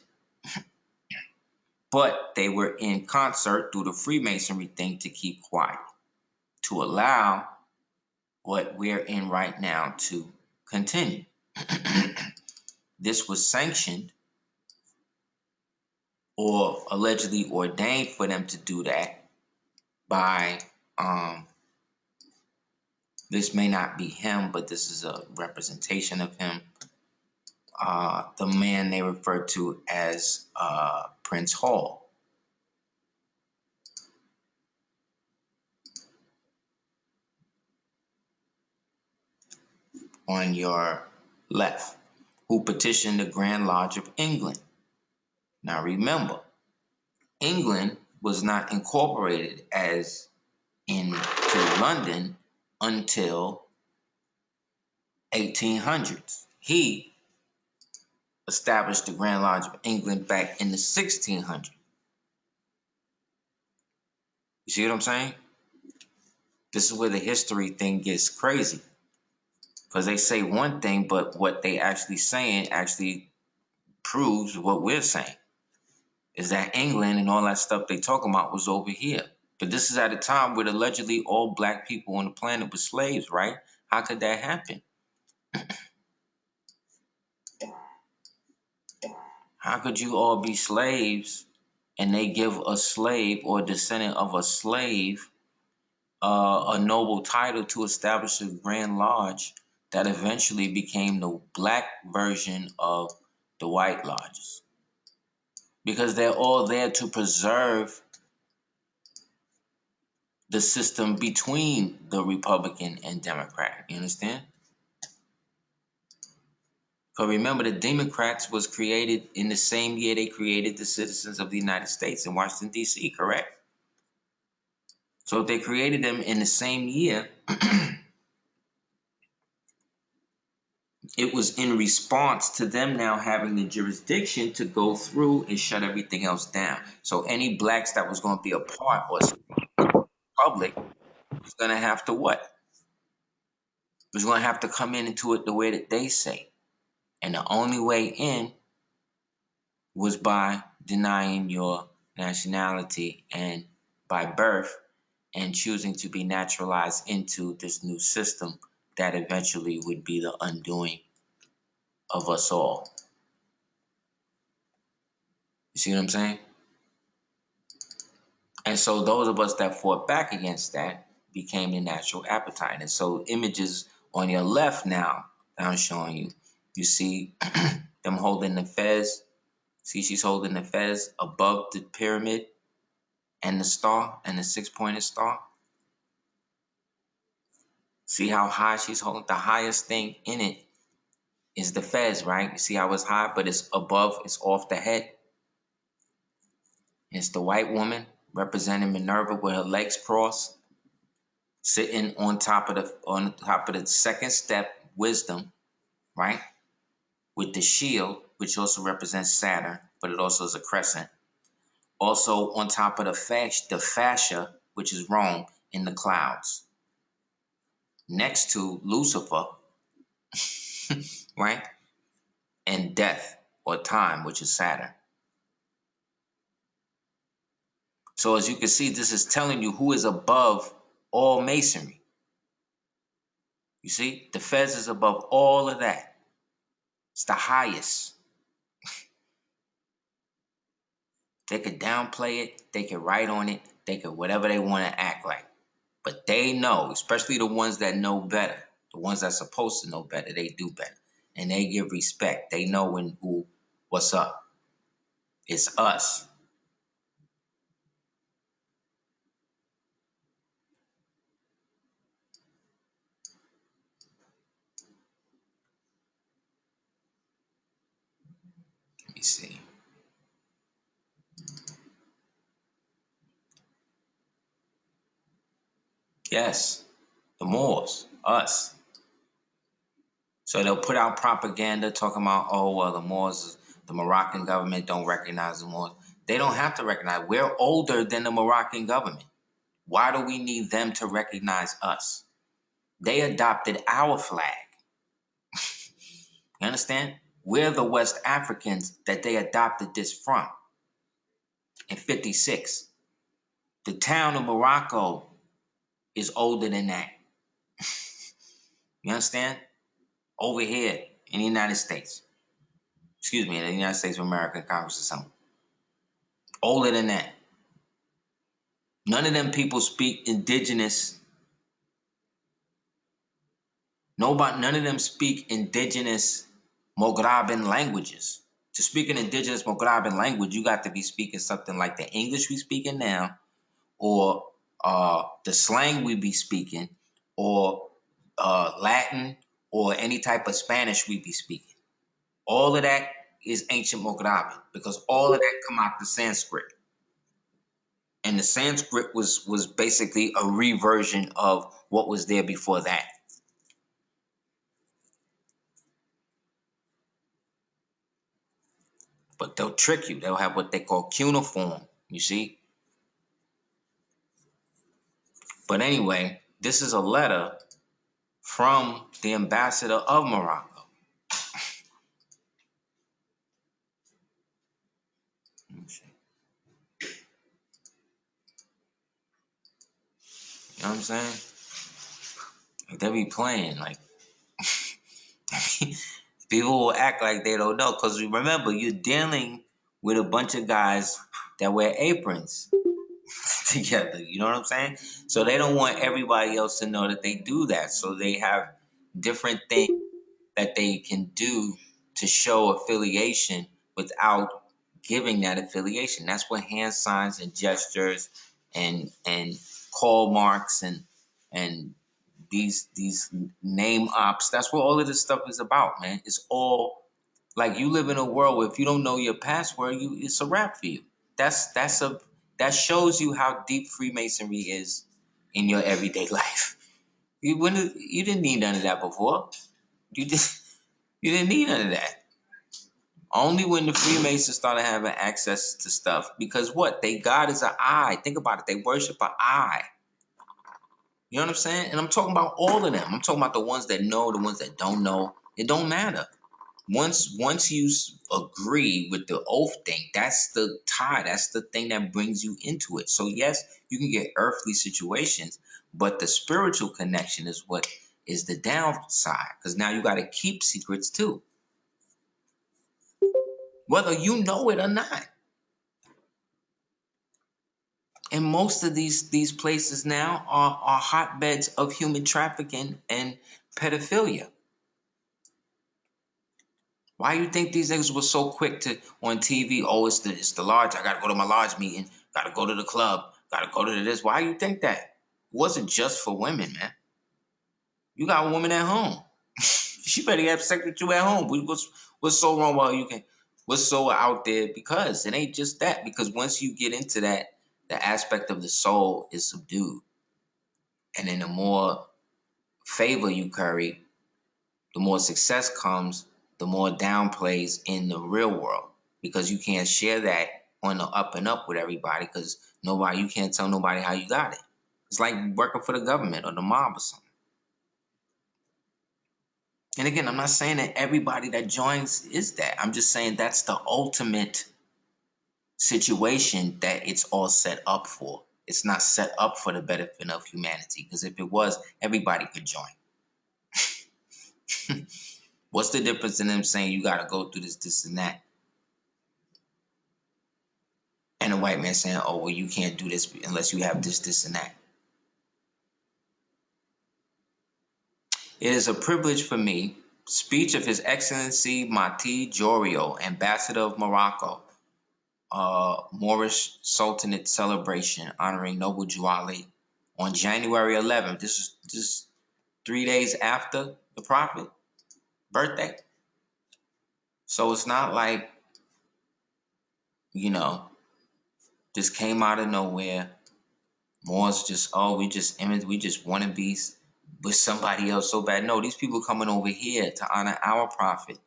But they were in concert through the Freemasonry thing to keep quiet, to allow what we're in right now to continue. This was sanctioned or allegedly ordained for them to do that by, this may not be him, but this is a representation of him, the man they refer to as Prince Hall. On your left, who petitioned the Grand Lodge of England. Now remember, England was not incorporated as into London until 1800s. He established the Grand Lodge of England back in the 1600s. You see what I'm saying? This is where the history thing gets crazy. Because they say one thing, but what they actually saying actually proves what we're saying. Is that England and all that stuff they talking about was over here. But this is at a time where allegedly all black people on the planet were slaves, right? How could that happen? How could you all be slaves and they give a slave or a descendant of a slave a noble title to establish a Grand Lodge that eventually became the black version of the white lodges? Because they're all there to preserve the system between the Republican and Democrat. You understand? But remember, the Democrats was created in the same year they created the citizens of the United States in Washington, D.C., correct? So if they created them in the same year, it was in response to them now having the jurisdiction to go through and shut everything else down. So any blacks that was going to be a part or public was going to have to what? Was going to have to come into it the way that they say. And the only way in was by denying your nationality and by birth and choosing to be naturalized into this new system that eventually would be the undoing of us all. You see what I'm saying? And so those of us that fought back against that became the natural appetite. And so images on your left now that I'm showing you, you see them holding the fez. See, she's holding the fez above the pyramid and the star and the 6-pointed star. See how high she's holding? The highest thing in it is the fez, right? You see how it's high, but it's above, it's off the head. It's the white woman representing Minerva with her legs crossed, sitting on top of the second step, wisdom, right? With the shield, which also represents Saturn, but it also is a crescent. Also on top of the fascia, which is Rome, in the clouds. Next to Lucifer, right? And death or time, which is Saturn. So as you can see, this is telling you who is above all masonry. You see, the fez is above all of that. It's the highest. They could downplay it, they could write on it, they could whatever they want to act like. But they know, especially the ones that know better, the ones that's supposed to know better, they do better. And they give respect. They know what's up. It's us. Let me see. Yes, the Moors, us. So they'll put out propaganda talking about, oh, well, the Moors, the Moroccan government don't recognize the Moors. They don't have to recognize. We're older than the Moroccan government. Why do we need them to recognize us? They adopted our flag. You understand? We're the West Africans that they adopted this from in 56. The town of Morocco is older than that. You understand? Over here in the United States. Excuse me, in the United States of America, Congress or something. Older than that. None of them people speak indigenous. None of them speak indigenous Mograban languages. To speak an indigenous Mograban language, you got to be speaking something like the English we speaking now, or the slang we be speaking, or Latin, or any type of Spanish we be speaking. All of that is ancient Mograban because all of that come out the Sanskrit. And the Sanskrit was basically a reversion of what was there before that. But they'll trick you. They'll have what they call cuneiform, you see? But anyway, this is a letter from the ambassador of Morocco. You know what I'm saying? Like they be playing. Like people will act like they don't know. Because remember, you're dealing with a bunch of guys that wear aprons together. You know what I'm saying? So they don't want everybody else to know that they do that. So they have different things that they can do to show affiliation without giving that affiliation. That's what hand signs and gestures and call marks and these name ops. That's what all of this stuff is about, man. It's all Like, you live in a world where if you don't know your password, it's a wrap for you. That shows you how deep Freemasonry is in your everyday life. You didn't need none of that before. You just you didn't need none of that. Only when the Freemasons started having access to stuff, because what they God is an eye. Think about it. They worship an eye. You know what I'm saying? And I'm talking about all of them. I'm talking about the ones that know, the ones that don't know. It don't matter. Once you agree with the oath thing, that's the tie. That's the thing that brings you into it. So yes, you can get earthly situations, but the spiritual connection is what is the downside. Because now you got to keep secrets too, whether you know it or not. And most of these places now are hotbeds of human trafficking and pedophilia. Why you think these niggas were so quick to on TV? Oh, it's the lodge. I gotta go to my lodge meeting. Gotta go to the club. Gotta go to this. Why you think that? It wasn't just for women, man. You got a woman at home. She better have sex with you at home. What's so wrong while you can? What's so out there? Because it ain't just that. Because once you get into that, the aspect of the soul is subdued, and then the more favor you curry, the more success comes, the more downplays in the real world, because you can't share that on the up and up with everybody, because you can't tell nobody how you got it. It's like working for the government or the mob or something. And again, I'm not saying that everybody that joins is that. I'm just saying that's the ultimate situation that it's all set up for. It's not set up for the benefit of humanity, because if it was, everybody could join. What's the difference in them saying you got to go through this, and that? And a white man saying, oh, well, you can't do this unless you have this, and that. It is a privilege for me. Speech of His Excellency Mati Jorio, Ambassador of Morocco, Moorish Sultanate celebration honoring Noble Juali on January 11th. This is 3 days after the Prophet birthday. So it's not like, just came out of nowhere. Moors just, we just want to be with somebody else so bad. No, these people coming over here to honor our prophet.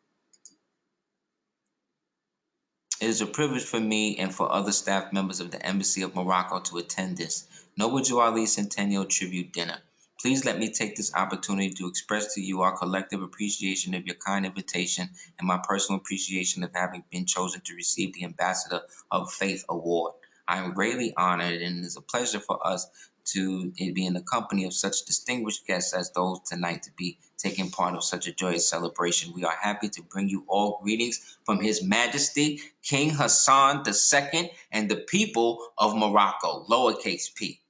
It is a privilege for me and for other staff members of the Embassy of Morocco to attend this Noble Juali Centennial Tribute Dinner. Please let me take this opportunity to express to you our collective appreciation of your kind invitation and my personal appreciation of having been chosen to receive the Ambassador of Faith Award. I am greatly honored, and it is a pleasure for us to be in the company of such distinguished guests as those tonight to be taking part of such a joyous celebration. We are happy to bring you all greetings from His Majesty, King Hassan II, and the people of Morocco, lowercase p.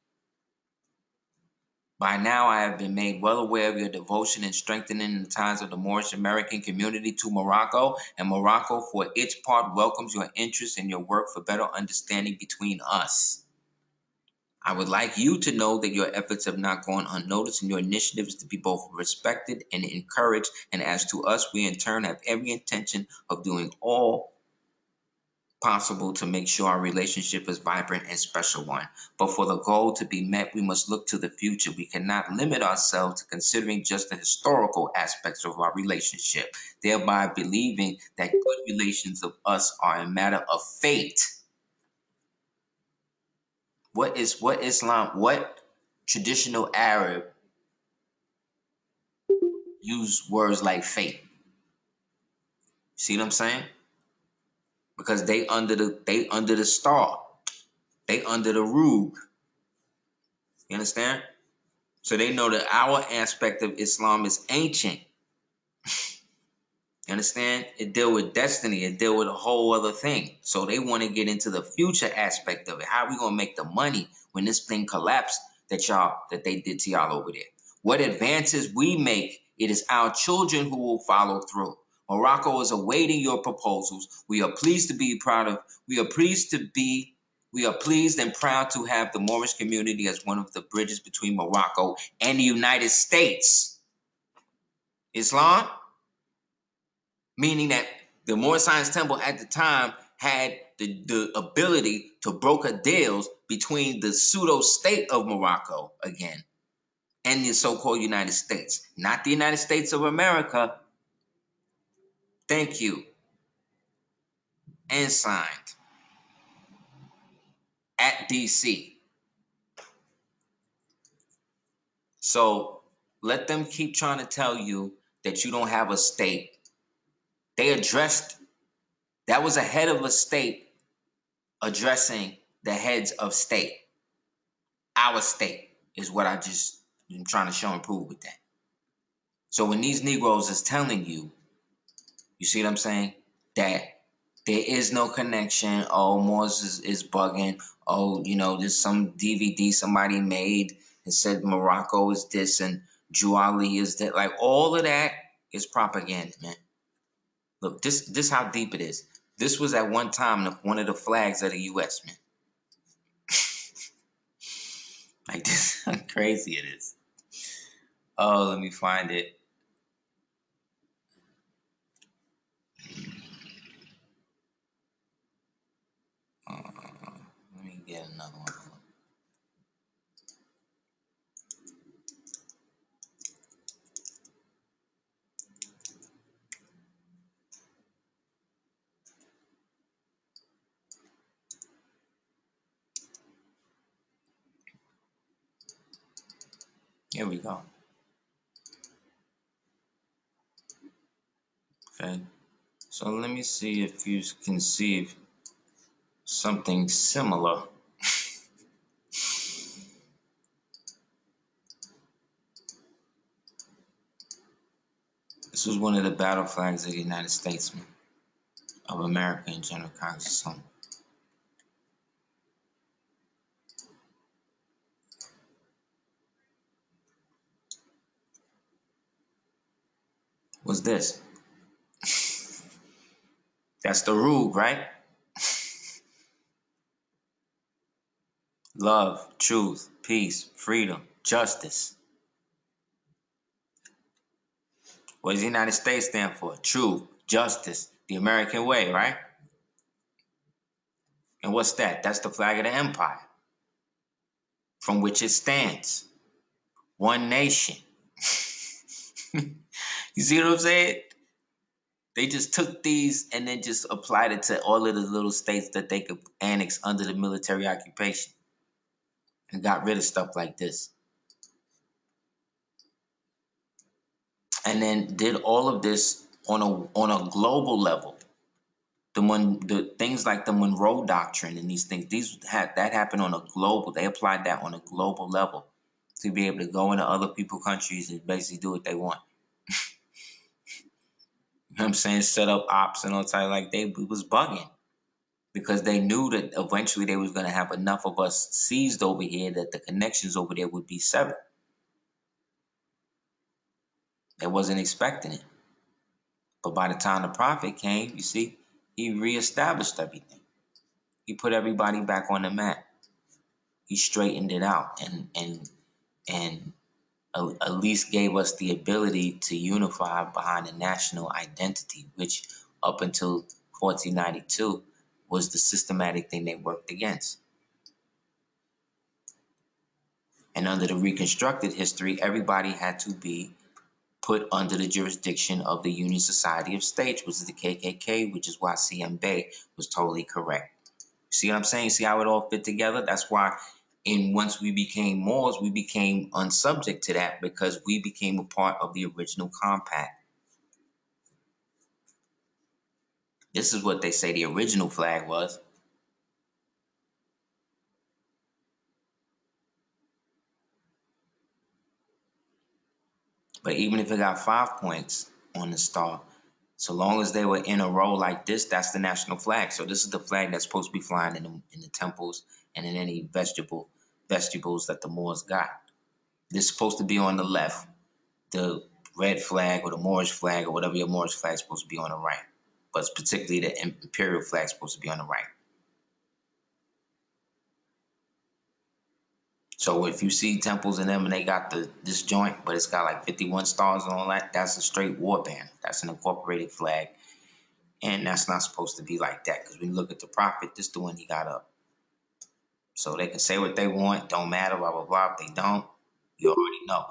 By now, I have been made well aware of your devotion and strengthening in the ties of the Moorish American community to Morocco, and Morocco, for its part, welcomes your interest in your work for better understanding between us. I would like you to know that your efforts have not gone unnoticed, and your initiative is to be both respected and encouraged. And as to us, we in turn have every intention of doing all possible to make sure our relationship is vibrant and special one. But for the goal to be met, we must look to the future. We cannot limit ourselves to considering just the historical aspects of our relationship, thereby believing that good relations of us are a matter of fate. What Islam, what traditional Arab use words like fate? See what I'm saying? Because they under the star. They under the roof. You understand? So they know that our aspect of Islam is ancient. You understand? It deal with destiny. It deal with a whole other thing. So they want to get into the future aspect of it. How are we gonna make the money when this thing collapsed that they did to y'all over there? What advances we make, it is our children who will follow through. Morocco is awaiting your proposals. We are pleased and proud to have the Moorish community as one of the bridges between Morocco and the United States. Islam, meaning that The Moorish Science Temple at the time had the ability to broker deals between the pseudo-state of Morocco, again, and the so-called United States. Not the United States of America. Thank you. And signed. At DC. So let them keep trying to tell you that you don't have a state. They addressed, that was a head of a state addressing the heads of state. Our state is what I'm trying to show and prove with that. So when these Negroes is telling you, you see what I'm saying? That there is no connection. Oh, Moors is bugging. Oh, there's some DVD somebody made and said Morocco is this and Juali is that. Like, all of that is propaganda, man. Look, this how deep it is. This was at one time one of the flags of the U.S., man. Like, this how crazy it is. Oh, let me find it. Let me get another one. Here we go. Okay. So let me see if you can see something similar. This was one of the battle flags of the United States, man, of America in general, Congress. So, what's this? That's the rule, right? Love, truth, peace, freedom, justice. What does the United States stand for? Truth, justice, the American way, right? And what's that? That's the flag of the empire from which it stands. One nation. You see what I'm saying? They just took these and then just applied it to all of the little states that they could annex under the military occupation and got rid of stuff like this. And then did all of this on a global level. The things like the Monroe Doctrine and these things, that happened on a global. They applied that on a global level to be able to go into other people's countries and basically do what they want. You know what I'm saying? Set up ops and all type, like it was bugging. Because they knew that eventually they was going to have enough of us seized over here that the connections over there would be severed. They wasn't expecting it. But by the time the prophet came, you see, he reestablished everything. He put everybody back on the map. He straightened it out and at least gave us the ability to unify behind a national identity, which up until 1492 was the systematic thing they worked against. And under the reconstructed history, everybody had to be put under the jurisdiction of the Union Society of States, which is the KKK, which is why CM Bay was totally correct. See what I'm saying? See how it all fit together? That's why once we became Moors, we became unsubject to that because we became a part of the original compact. This is what they say the original flag was. But even if it got 5 points on the star, so long as they were in a row like this, that's the national flag. So this is the flag that's supposed to be flying in the temples and in any vegetables that the Moors got. This is supposed to be on the left. The red flag or the Moorish flag or whatever your Moorish flag is supposed to be on the right. But particularly the Imperial flag is supposed to be on the right. So if you see temples in them and they got this joint, but it's got like 51 stars and all that, that's a straight war band. That's an incorporated flag And that's not supposed to be like that, because when you look at the prophet, this is the one he got up. So they can say what they want, don't matter, blah, blah, blah. If they don't, you already know.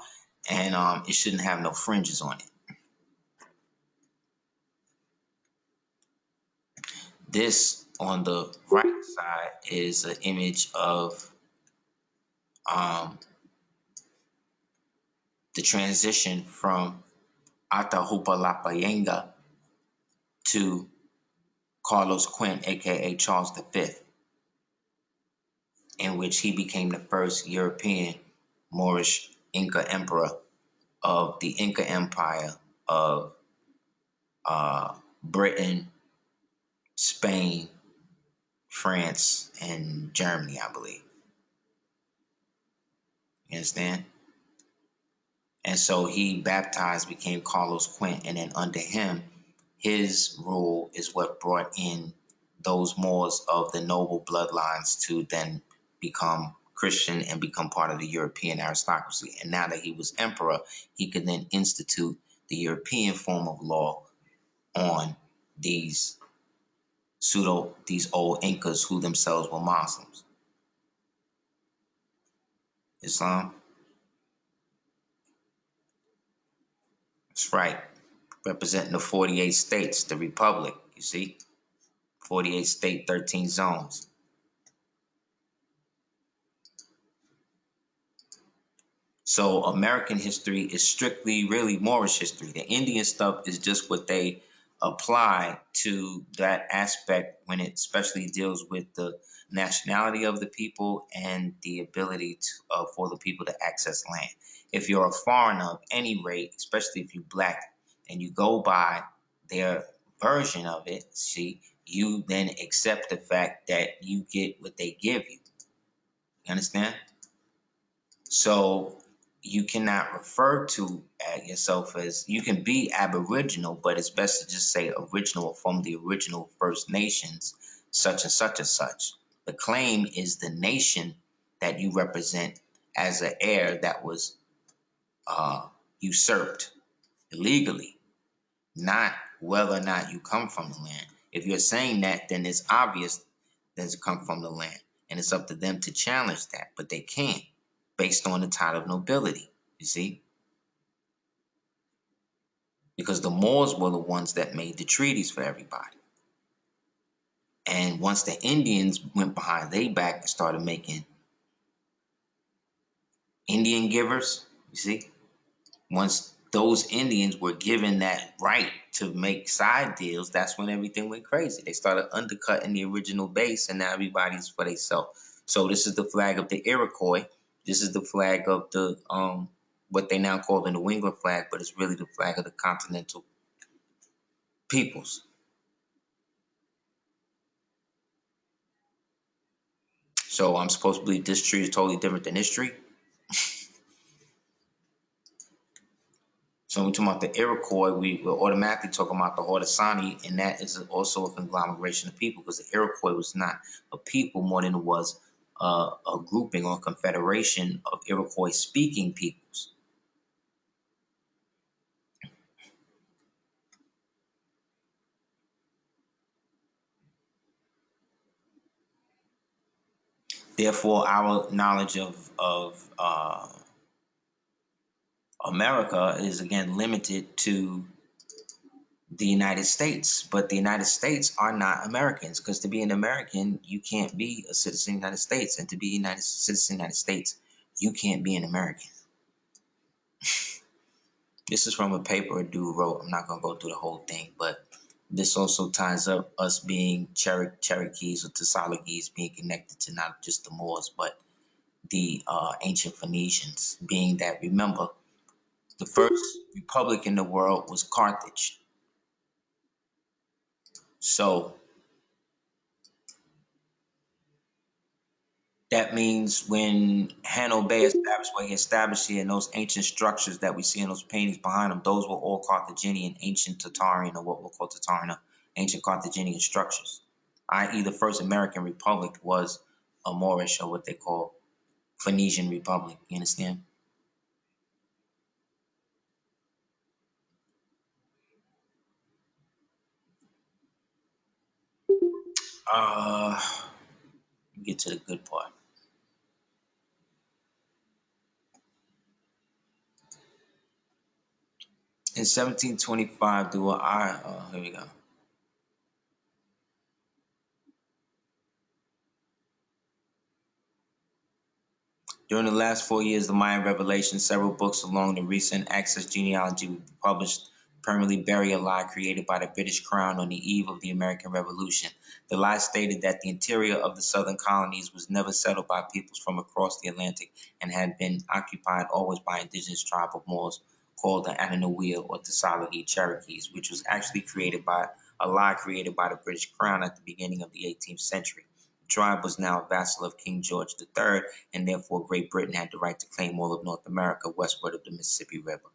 And it shouldn't have no fringes on it. This on the right side is an image of the transition from Atahualpa to Carlos Quint, aka Charles V, in which he became the first European Moorish Inca emperor of the Inca Empire of Britain, Spain, France, and Germany, I believe. You understand? And so he baptized, became Carlos Quint, and then under him, his rule is what brought in those Moors of the noble bloodlines to then become Christian and become part of the European aristocracy. And now that he was emperor, he could then institute the European form of law on these old Incas who themselves were Muslims. Islam. That's right. Representing the 48 states, the Republic, you see? 48 state, 13 zones. So American history is strictly really Moorish history. The Indian stuff is just what they apply to that aspect when it especially deals with the nationality of the people and the ability for the people to access land. If you're a foreigner of any rate, especially if you're black, and you go by their version of it, see, you then accept the fact that you get what they give you. You understand? So you cannot refer to yourself as, you can be Aboriginal, but it's best to just say original from the original First Nations, such and such and such. The claim is the nation that you represent as an heir that was usurped illegally, not whether or not you come from the land. If you're saying that, then it's obvious that it come from the land, and it's up to them to challenge that, but they can't, based on the title of nobility, you see? Because the Moors were the ones that made the treaties for everybody. And once the Indians went behind their back and started making Indian givers, you see? Once those Indians were given that right to make side deals, that's when everything went crazy. They started undercutting the original base, and now everybody's for themselves. So this is the flag of the Iroquois. This is the flag of the what they now call the New England flag, but it's really the flag of the continental peoples. So I'm supposed to believe this tree is totally different than this tree. So when we talk about the Iroquois, we're automatically talking about the Haudenosaunee, and that is also a conglomeration of people, because the Iroquois was not a people more than it was a grouping or confederation of Iroquois-speaking peoples. Therefore, our knowledge of America is again limited to the United States, but the United States are not Americans, because to be an American, you can't be a citizen of the United States, and to be a citizen of the United States, you can't be an American. This is from a paper a dude wrote. I'm not going to go through the whole thing, but this also ties up us being Cherokees or Tsalagees being connected to not just the Moors, but the ancient Phoenicians, being that, remember, the first republic in the world was Carthage. So that means when Hanno Bay established what he established here, and those ancient structures that we see in those paintings behind him, those were all Carthaginian, ancient Tartarian, or what we'll call Tartarian, ancient Carthaginian structures. I.e., the first American republic was a Moorish, or what they call Phoenician republic. You understand? Uh, get to the good part. In 1725, here we go. During the last 4 years of the Mayan revelation, several books along the recent Access genealogy were published, permanently bury a lie created by the British Crown on the eve of the American Revolution. The lie stated that the interior of the southern colonies was never settled by peoples from across the Atlantic and had been occupied always by indigenous tribe of Moors called the Anacalypsis or Thessaloniki Cherokees, which was actually created by a lie created by the British Crown at the beginning of the 18th century. The tribe was now a vassal of King George III, and therefore Great Britain had the right to claim all of North America westward of the Mississippi River.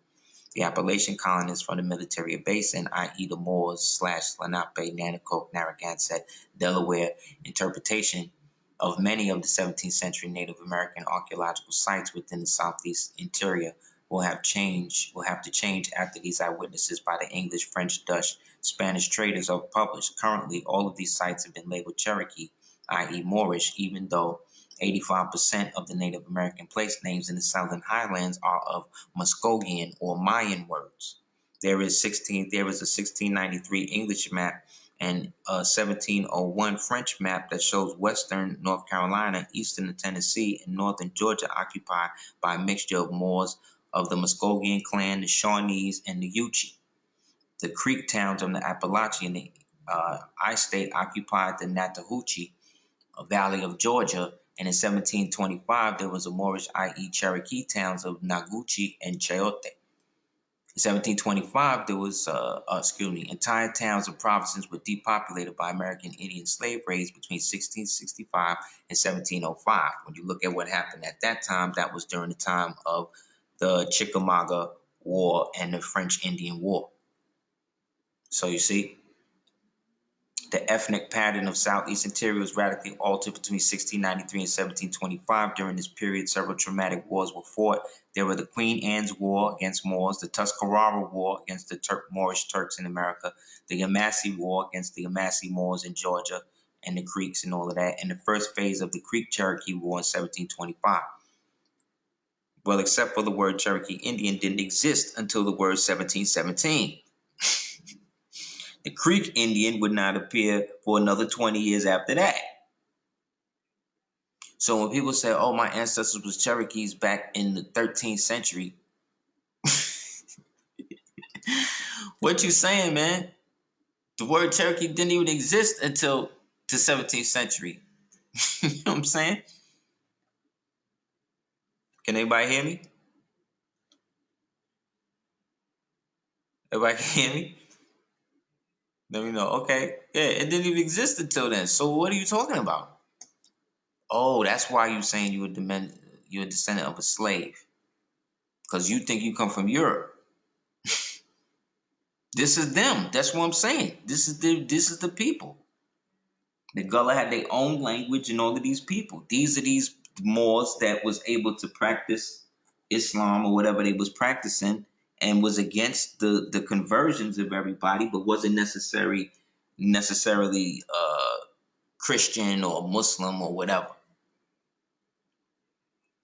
The Appalachian colonists from the military basin, i.e. the Moors / Lenape, Nanacoke, Narragansett, Delaware, interpretation of many of the 17th century Native American archaeological sites within the southeast interior will have to change after these eyewitnesses by the English, French, Dutch, Spanish traders are published. Currently, all of these sites have been labeled Cherokee, i.e. Moorish, even though 85% of the Native American place names in the Southern Highlands are of Muskogean or Mayan words. There is a 1693 English map and a 1701 French map that shows western North Carolina, eastern Tennessee, and northern Georgia occupied by a mixture of Moors of the Muskogean clan, the Shawnees, and the Yuchi. The Creek towns of the Appalachian I-state occupied the Natahoochee Valley of Georgia, and in 1725 there was a Moorish, i.e. Cherokee towns of Naguchi and Chayote. In 1725 there was, entire towns and provinces were depopulated by American Indian slave raids between 1665 and 1705. When you look at what happened at that time, that was during the time of the Chickamauga War and the French Indian War. So you see, the ethnic pattern of Southeast Interior was radically altered between 1693 and 1725. During this period, several traumatic wars were fought. There were the Queen Anne's War against Moors, the Tuscarora War against the Moorish Turks in America, the Yamasee War against the Yamasee Moors in Georgia, and the Creeks and all of that, and the first phase of the Creek-Cherokee War in 1725. Well, except for the word Cherokee Indian didn't exist until the word 1717. The Creek Indian would not appear for another 20 years after that. So when people say, oh, my ancestors was Cherokees back in the 13th century, what you saying, man? The word Cherokee didn't even exist until the 17th century. You know what I'm saying? Can anybody hear me? Everybody can hear me? Let me know. Okay. Yeah, it didn't even exist until then. So what are you talking about? Oh, that's why you're saying you're a descendant of a slave. Because you think you come from Europe. This is them. That's what I'm saying. This is the people. The Gullah had their own language and all of these people. These are these Moors that was able to practice Islam or whatever they was practicing and was against the conversions of everybody, but wasn't necessarily Christian or Muslim or whatever.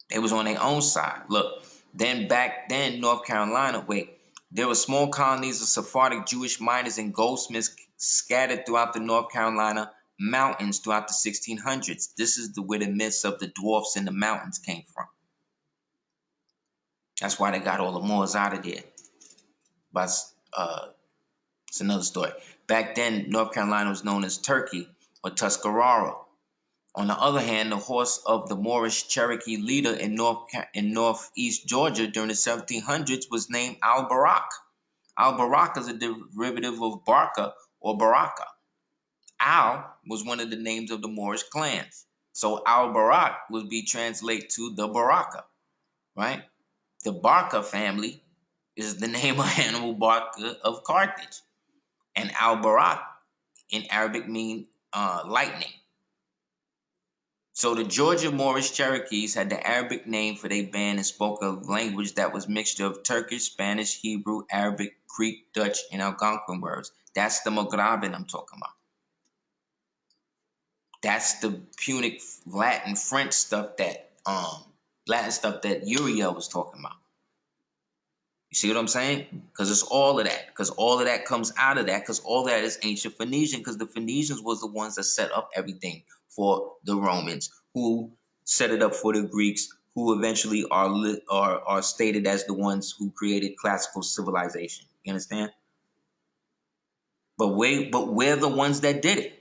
They was on their own side. Look, then back then, North Carolina, there were small colonies of Sephardic Jewish miners and goldsmiths scattered throughout the North Carolina mountains throughout the 1600s. This is where the myths of the dwarfs in the mountains came from. That's why they got all the Moors out of there. But it's another story. Back then, North Carolina was known as Turkey or Tuscarora. On the other hand, the horse of the Moorish Cherokee leader in northeast Georgia during the 1700s was named Al-Barak. Al-Barak is a derivative of Barca or Baraka. Al was one of the names of the Moorish clans. So Al-Barak would be translated to the Baraka, right? The Barca family is the name of Hannibal Barca of Carthage. And Al-Barak in Arabic means lightning. So the Georgia Moorish Cherokees had the Arabic name for their band and spoke a language that was a mixture of Turkish, Spanish, Hebrew, Arabic, Greek, Dutch, and Algonquin words. That's the Mograben I'm talking about. That's the Punic Latin French stuff that Uriel was talking about. You see what I'm saying? Because it's all of that. Because all of that comes out of that. Because all that is ancient Phoenician. Because the Phoenicians was the ones that set up everything for the Romans, who set it up for the Greeks, who eventually are stated as the ones who created classical civilization. You understand? But we're the ones that did it.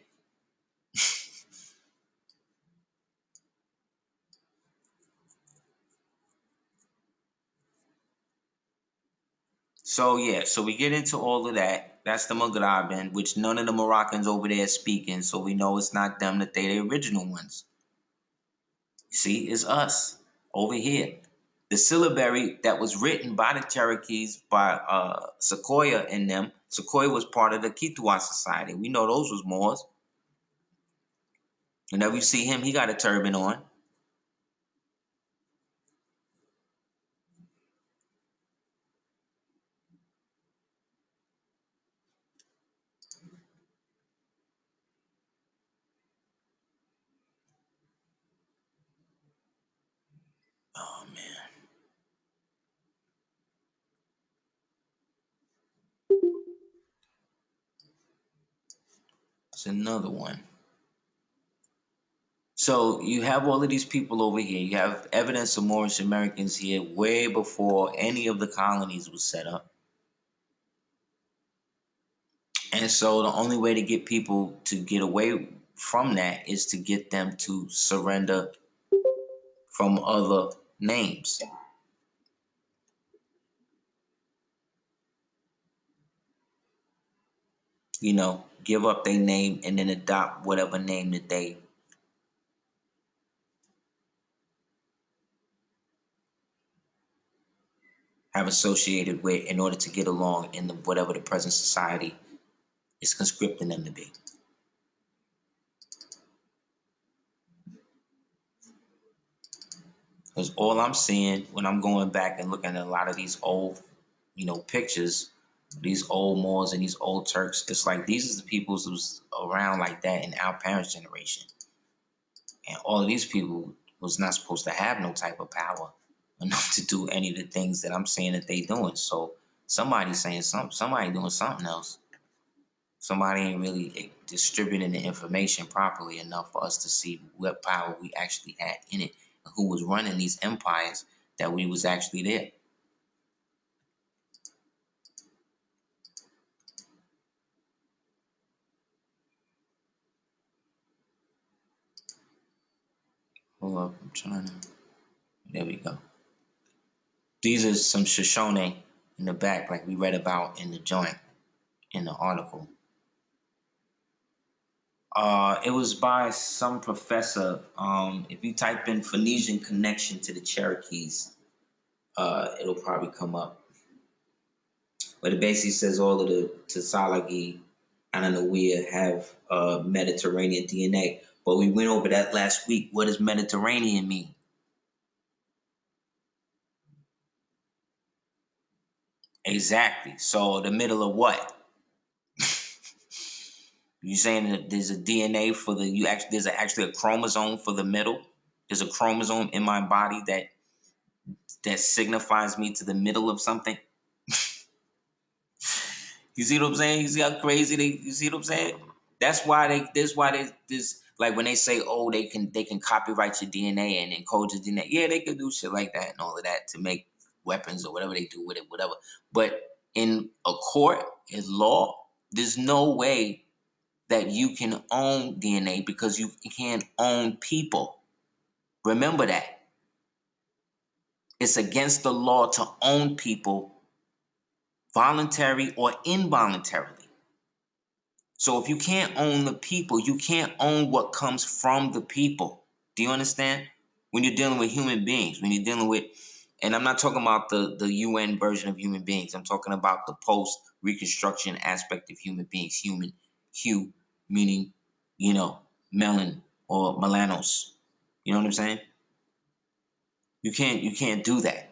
So yeah, so we get into all of that. That's the Maghrabin, which none of the Moroccans over there are speaking, so we know it's not them, that they the original ones. See, it's us over here. The syllabary that was written by the Cherokees, by Sequoia and them. Sequoia was part of the Kituwa society. We know those was Moors. Whenever you see him, he got a turban on. Oh man, it's another one. So you have all of these people over here. You have evidence of Moorish Americans here way before any of the colonies was set up. And so the only way to get people to get away from that is to get them to surrender from other names. You know, give up their name and then adopt whatever name that they have associated with in order to get along in whatever the present society is conscripting them to be. Because all I'm seeing when I'm going back and looking at a lot of these old, pictures, these old Moors and these old Turks, it's like these are the people who's around like that in our parents' generation. And all of these people was not supposed to have no type of power enough to do any of the things that I'm saying that they doing. So somebody's saying something, somebody doing something else. Somebody ain't really distributing the information properly enough for us to see what power we actually had in it and who was running these empires that we was actually there. Hold up, I'm trying to. There we go. These are some Shoshone in the back, like we read about in the joint in the article. It was by some professor. If you type in Phoenician connection to the Cherokees, it'll probably come up. But it basically says all of the Tsalagi and Anahuia have Mediterranean DNA. But we went over that last week. What does Mediterranean mean? Exactly. So the middle of what? You saying that there's a DNA for there's actually a chromosome for the middle? There's a chromosome in my body that signifies me to the middle of something? You see what I'm saying? You see how crazy you see what I'm saying? That's why they this like when they say, oh, they can copyright your DNA and encode your DNA. Yeah, they can do shit like that and all of that to make weapons or whatever they do with it, whatever. But in a court, in law, there's no way that you can own DNA because you can't own people. Remember that. It's against the law to own people, voluntary or involuntarily. So if you can't own the people, you can't own what comes from the people. Do you understand? When you're dealing with human beings, when you're dealing with, and I'm not talking about the UN version of human beings. I'm talking about the post-Reconstruction aspect of human beings. Human, hue, meaning, melon or melanos. You know what I'm saying? You can't do that.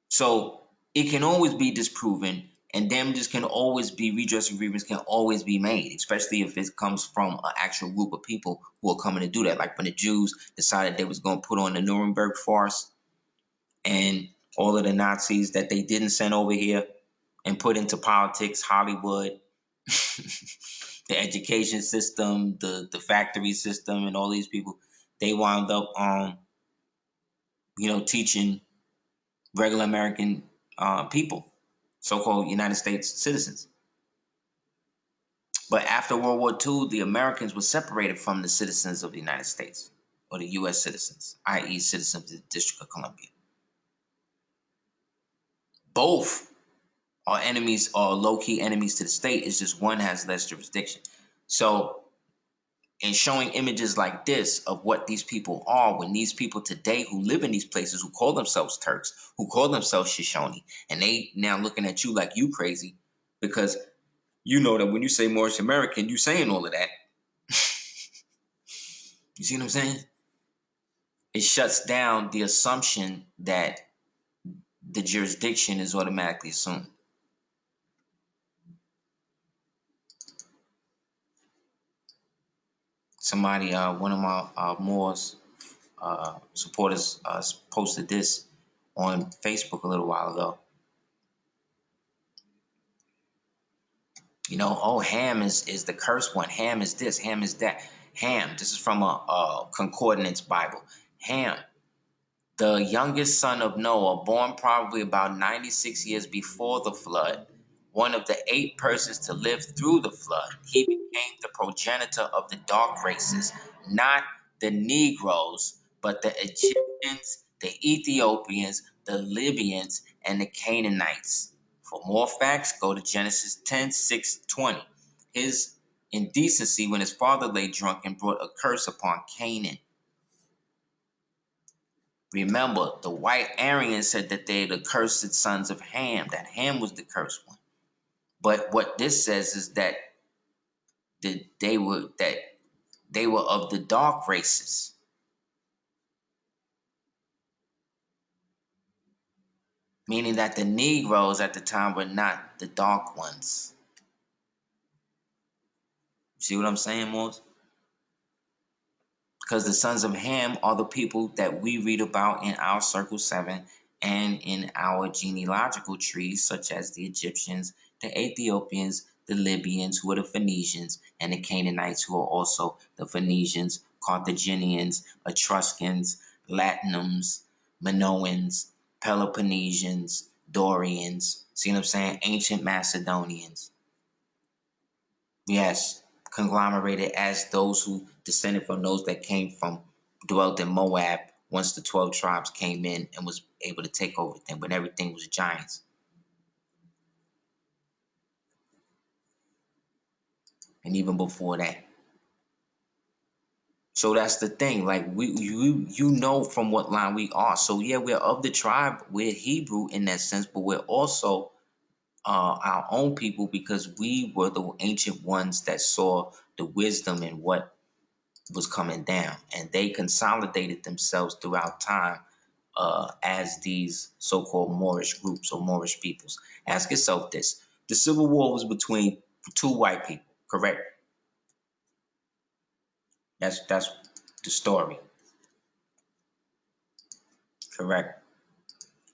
So it can always be disproven And damages can always be, redress agreements can always be made, especially if it comes from an actual group of people who are coming to do that. Like when the Jews decided they was going to put on the Nuremberg farce, and all of the Nazis that they didn't send over here and put into politics, Hollywood, the education system, the factory system, and all these people, they wound up teaching regular American people, so-called United States citizens. But after World War II, the Americans were separated from the citizens of the United States, or the U.S. citizens, i.e. citizens of the District of Columbia. Both are enemies, or low-key enemies to the state. It's just one has less jurisdiction. So in showing images like this of what these people are, when these people today who live in these places, who call themselves Turks, who call themselves Shoshone, and they now looking at you like you crazy, because you know that when you say Moorish American, you saying all of that. You see what I'm saying? It shuts down the assumption that the jurisdiction is automatically assumed. Somebody, one of my Moors supporters posted this on Facebook a little while ago. Oh, Ham is the cursed one. Ham is this. Ham is that. Ham, this is from a concordance Bible. Ham, the youngest son of Noah, born probably about 96 years before the flood, one of the 8 persons to live through the flood. He became the progenitor of the dark races, not the Negroes, but the Egyptians, the Ethiopians, the Libyans, and the Canaanites. For more facts, go to Genesis 10:6-20. His indecency when his father lay drunk and brought a curse upon Canaan. Remember, the white Aryans said that they're the cursed sons of Ham, that Ham was the cursed one. But what this says is that they were of the dark races. Meaning that the Negroes at the time were not the dark ones. See what I'm saying, Morse? Because the sons of Ham are the people that we read about in our Circle 7 and in our genealogical trees, such as the Egyptians, the Ethiopians, the Libyans, who are the Phoenicians, and the Canaanites, who are also the Phoenicians, Carthaginians, Etruscans, Latinums, Minoans, Peloponnesians, Dorians. See what I'm saying? Ancient Macedonians. Yes, conglomerated as those who descended from those that dwelt in Moab once the 12 tribes came in and was able to take over them when everything was giants. And even before that. So that's the thing. Like you know from what line we are. So yeah, we're of the tribe. We're Hebrew in that sense, but we're also our own people because we were the ancient ones that saw the wisdom in what was coming down, and they consolidated themselves throughout time as these so-called Moorish groups or Moorish peoples. Ask yourself this: the Civil War was between 2 white people, correct? That's the story, correct?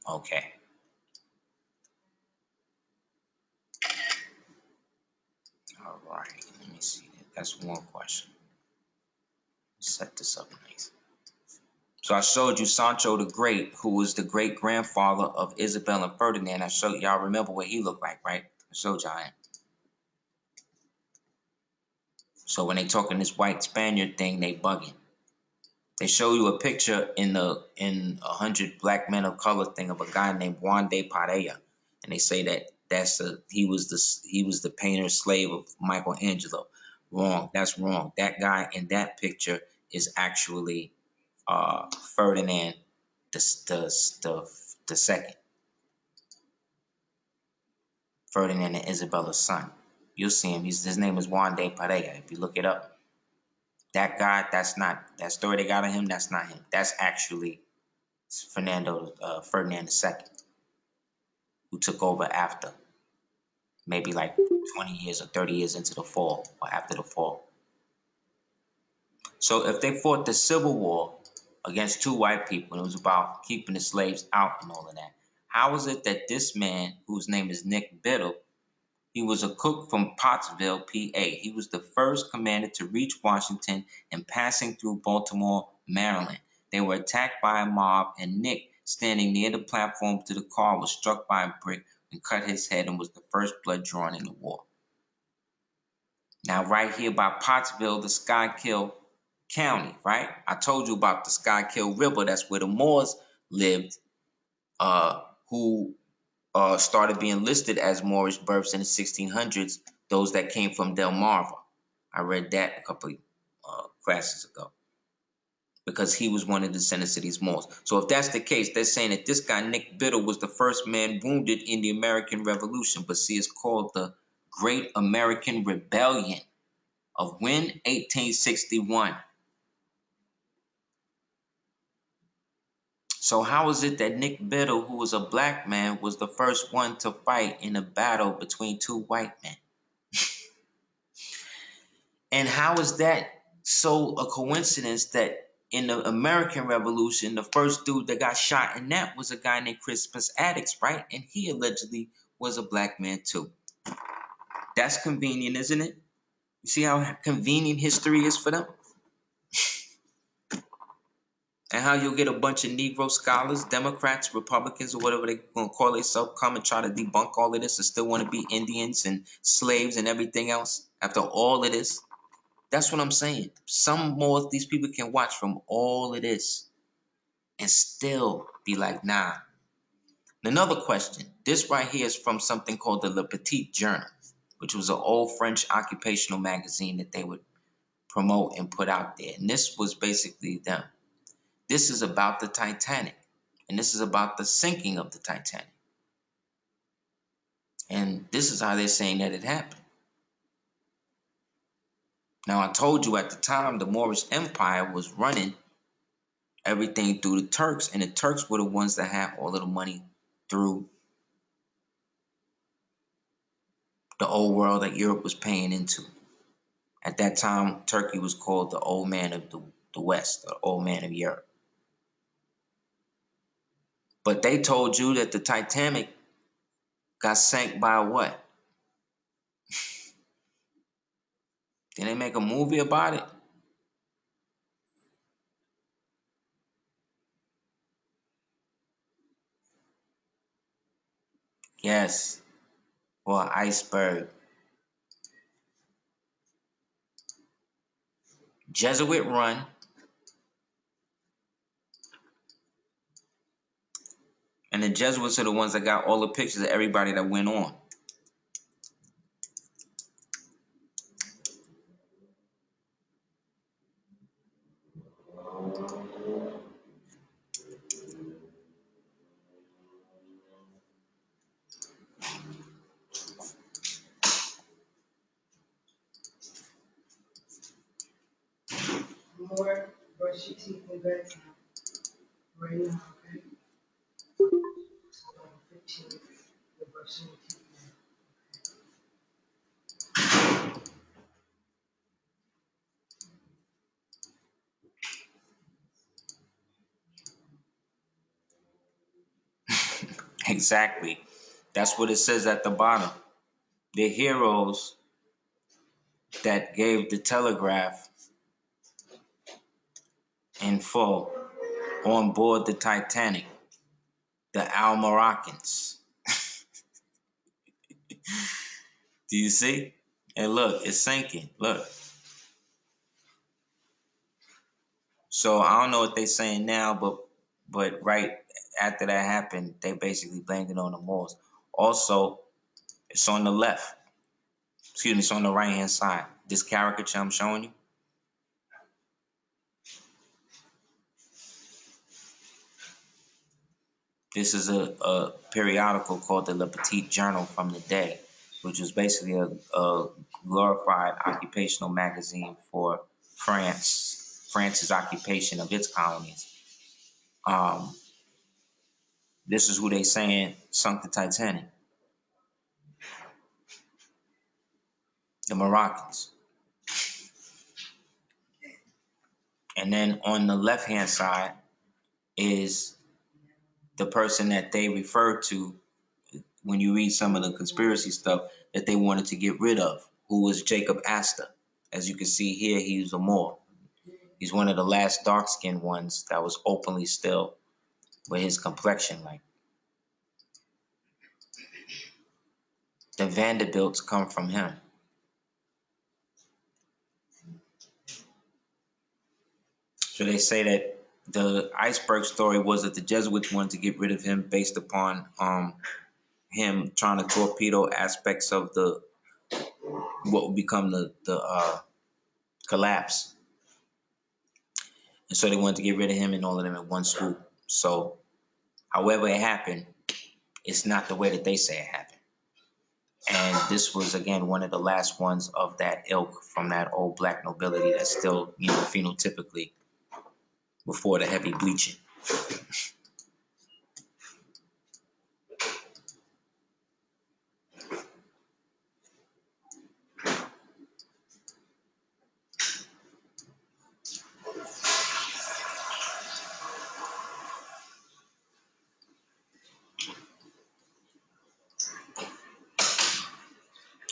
Okay. All right. Let me see. That's one question. Set this up nice. So I showed you Sancho the Great, who was the great grandfather of Isabel and Ferdinand. I showed y'all remember what he looked like, right? I showed y'all him. So when they talking this white Spaniard thing, they bugging. They show you a picture in 100 Black Men of Color thing of a guy named Juan de Pareja, and they say that he was the painter slave of Michelangelo. Wrong. That's wrong. That guy in that picture is actually Ferdinand the second. Ferdinand and Isabella's son. You'll see him. His name is Juan de Pareja. If you look it up. That guy, that's not that story they got of him. That's not him. That's actually Ferdinand II, who took over after. maybe like 20 years or 30 years into the fall or after the fall. So if they fought the Civil War against two white people, and it was about keeping the slaves out and all of that, how is it that this man, whose name is Nick Biddle, he was a cook from Pottsville, PA. He was the first commander to reach Washington and passing through Baltimore, Maryland. They were attacked by a mob, and Nick, standing near the platform to the car, was struck by a brick and cut his head and was the first blood drawn in the war. Now, right here by Pottsville, the Schuylkill County, right? I told you about the Schuylkill River. That's where the Moors lived, who started being listed as Moorish births in the 1600s, those that came from Delmarva. I read that a couple classes ago because he was one of the descendants of these Moors. So if that's the case, they're saying that this guy, Nick Biddle, was the first man wounded in the American Revolution. But see, it's called the Great American Rebellion of when? 1861. So how is it that Nick Biddle, who was a black man, was the first one to fight in a battle between two white men? And how is that so a coincidence that in the American Revolution, the first dude that got shot in that was a guy named Crispus Attucks, right? And he allegedly was a black man too. That's convenient, isn't it? You see how convenient history is for them? And how you'll get a bunch of Negro scholars, Democrats, Republicans, or whatever they're going to call themselves, come and try to debunk all of this and still want to be Indians and slaves and everything else after all of this. That's what I'm saying. Some more of these people can watch from all of this and still be like, nah. Another question. This right here is from something called the Le Petit Journal, which was an old French occupational magazine that they would promote and put out there. And this was basically them. This is about the Titanic. And this is about the sinking of the Titanic. And this is how they're saying that it happened. Now, I told you at the time the Moorish Empire was running everything through the Turks, and the Turks were the ones that had all of the money through the old world that Europe was paying into. At that time, Turkey was called the old man of the West, the old man of Europe. But they told you that the Titanic got sank by what? Did they make a movie about it? Yes. Or an iceberg. Jesuit run. And the Jesuits are the ones that got all the pictures of everybody that went on. More, brush your teeth and bedtime. Right now, okay? 15, you're brushing your teeth now. Exactly. That's what it says at the bottom. The heroes that gave the telegraph in full on board the Titanic, the Almoroccans. Do you see? And look, it's sinking. Look. So I don't know what they're saying now, but right after that happened, they basically blamed it on the Moors. Also, it's on the left. Excuse me, it's on the right hand side. This caricature I'm showing you. This is a periodical called the Le Petit Journal from the day, which was basically a glorified occupational magazine for France's occupation of its colonies. This is who they saying sunk the Titanic. the Moroccans. And then on the left-hand side is the person that they refer to when you read some of the conspiracy stuff that they wanted to get rid of, who was Jacob Astor. As you can see here, he's a Moor. He's one of the last dark-skinned ones that was openly still with his complexion. Like the Vanderbilts come from him. So they say that the iceberg story was that the Jesuits wanted to get rid of him based upon him trying to torpedo aspects of the what would become the collapse. And so they wanted to get rid of him and all of them in one swoop. So however it happened, it's not the way that they say it happened. And this was, again, one of the last ones of that ilk from that old black nobility that's still, phenotypically before the heavy bleaching.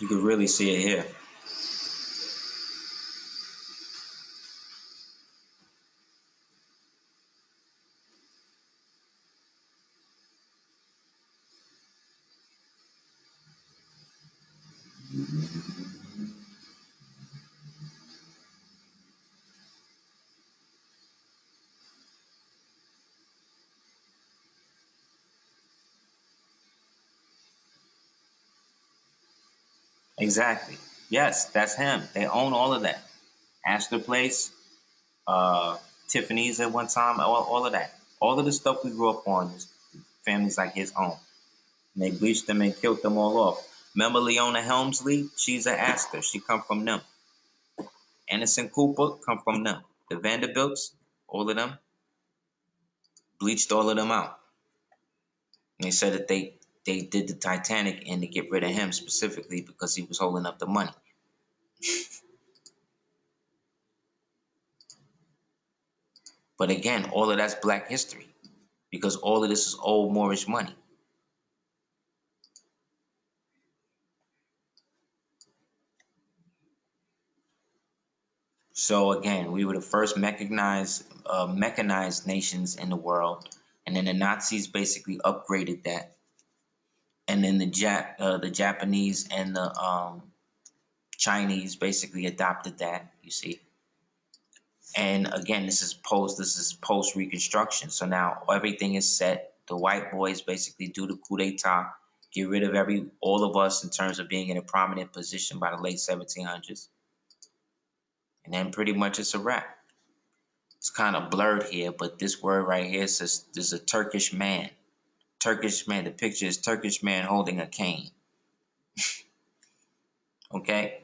You can really see it here. Exactly. Yes, that's him. They own all of that. Astor Place, Tiffany's at one time, all of that. All of the stuff we grew up on is families like his own. And they bleached them and killed them all off. Remember Leona Helmsley? She's an Astor. She come from them. Anderson Cooper come from them. The Vanderbilts, all of them, bleached all of them out. And they said that they did the Titanic and to get rid of him specifically because he was holding up the money. But again, all of that's black history because all of this is old Moorish money. So again, we were the first mechanized nations in the world, and then the Nazis basically upgraded that, and then the Japanese and the Chinese basically adopted that. You see, and again, this is post Reconstruction. So now everything is set. The white boys basically do the coup d'état, get rid of all of us in terms of being in a prominent position by the late 1700s, and then pretty much it's a wrap. It's kind of blurred here, but this word right here says there's a Turkish man. Turkish man. The picture is Turkish man holding a cane. Okay?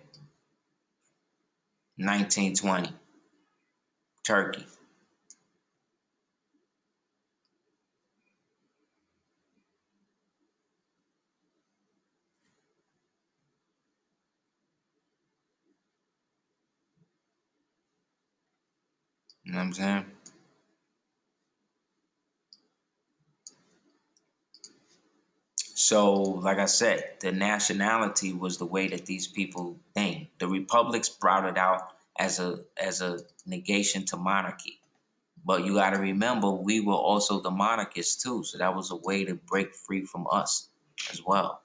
1920. Turkey. You know what I'm saying? So, like I said, the nationality was the way that these people named. The republic sprouted out as a negation to monarchy. But you got to remember, we were also the monarchists too. So that was a way to break free from us as well.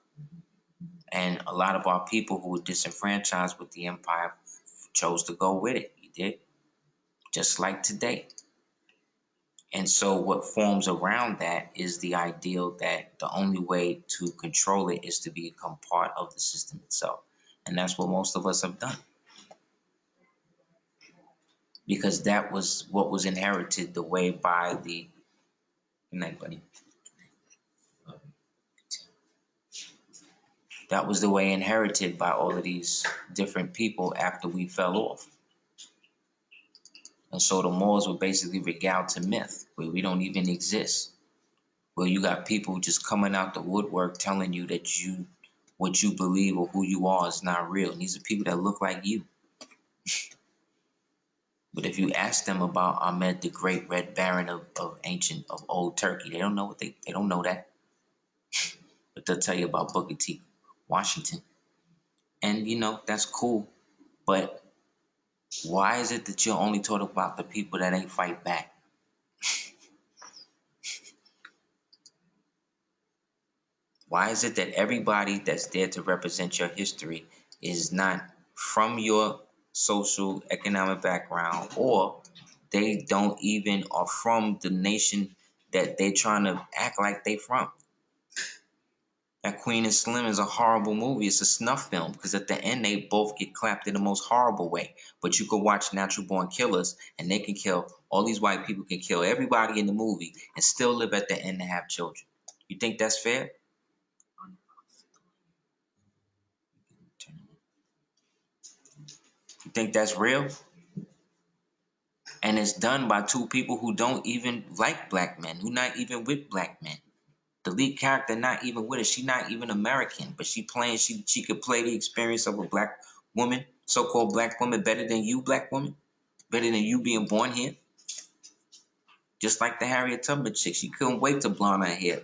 And a lot of our people who were disenfranchised with the empire chose to go with it. He did, just like today. And so what forms around that is the ideal that the only way to control it is to become part of the system itself. And that's what most of us have done. Because that was what was inherited the way by the... Good night, buddy. That was the way inherited by all of these different people after we fell off. And so the Moors were basically regaled to myth, where we don't even exist. Where you got people just coming out the woodwork telling you that you what you believe or who you are is not real. And these are people that look like you. But if you ask them about Ahmed, the great Red Baron of old Turkey, they don't know they don't know that. But they'll tell you about Booker T. Washington. And that's cool. But why is it that you're only taught about the people that ain't fight back? Why is it that everybody that's there to represent your history is not from your social economic background, or they don't even are from the nation that they're trying to act like they from? That Queen and Slim is a horrible movie. It's a snuff film because at the end they both get clapped in the most horrible way. But you could watch Natural Born Killers and they can kill, all these white people can kill everybody in the movie and still live at the end and have children. You think that's fair? You think that's real? And it's done by two people who don't even like black men, who not even with black men. The lead character not even with us. She not even American, but she could play the experience of a black woman, so-called black woman, better than you, black woman, better than you being born here. Just like the Harriet Tubman chick, she couldn't wait to blonde her hair.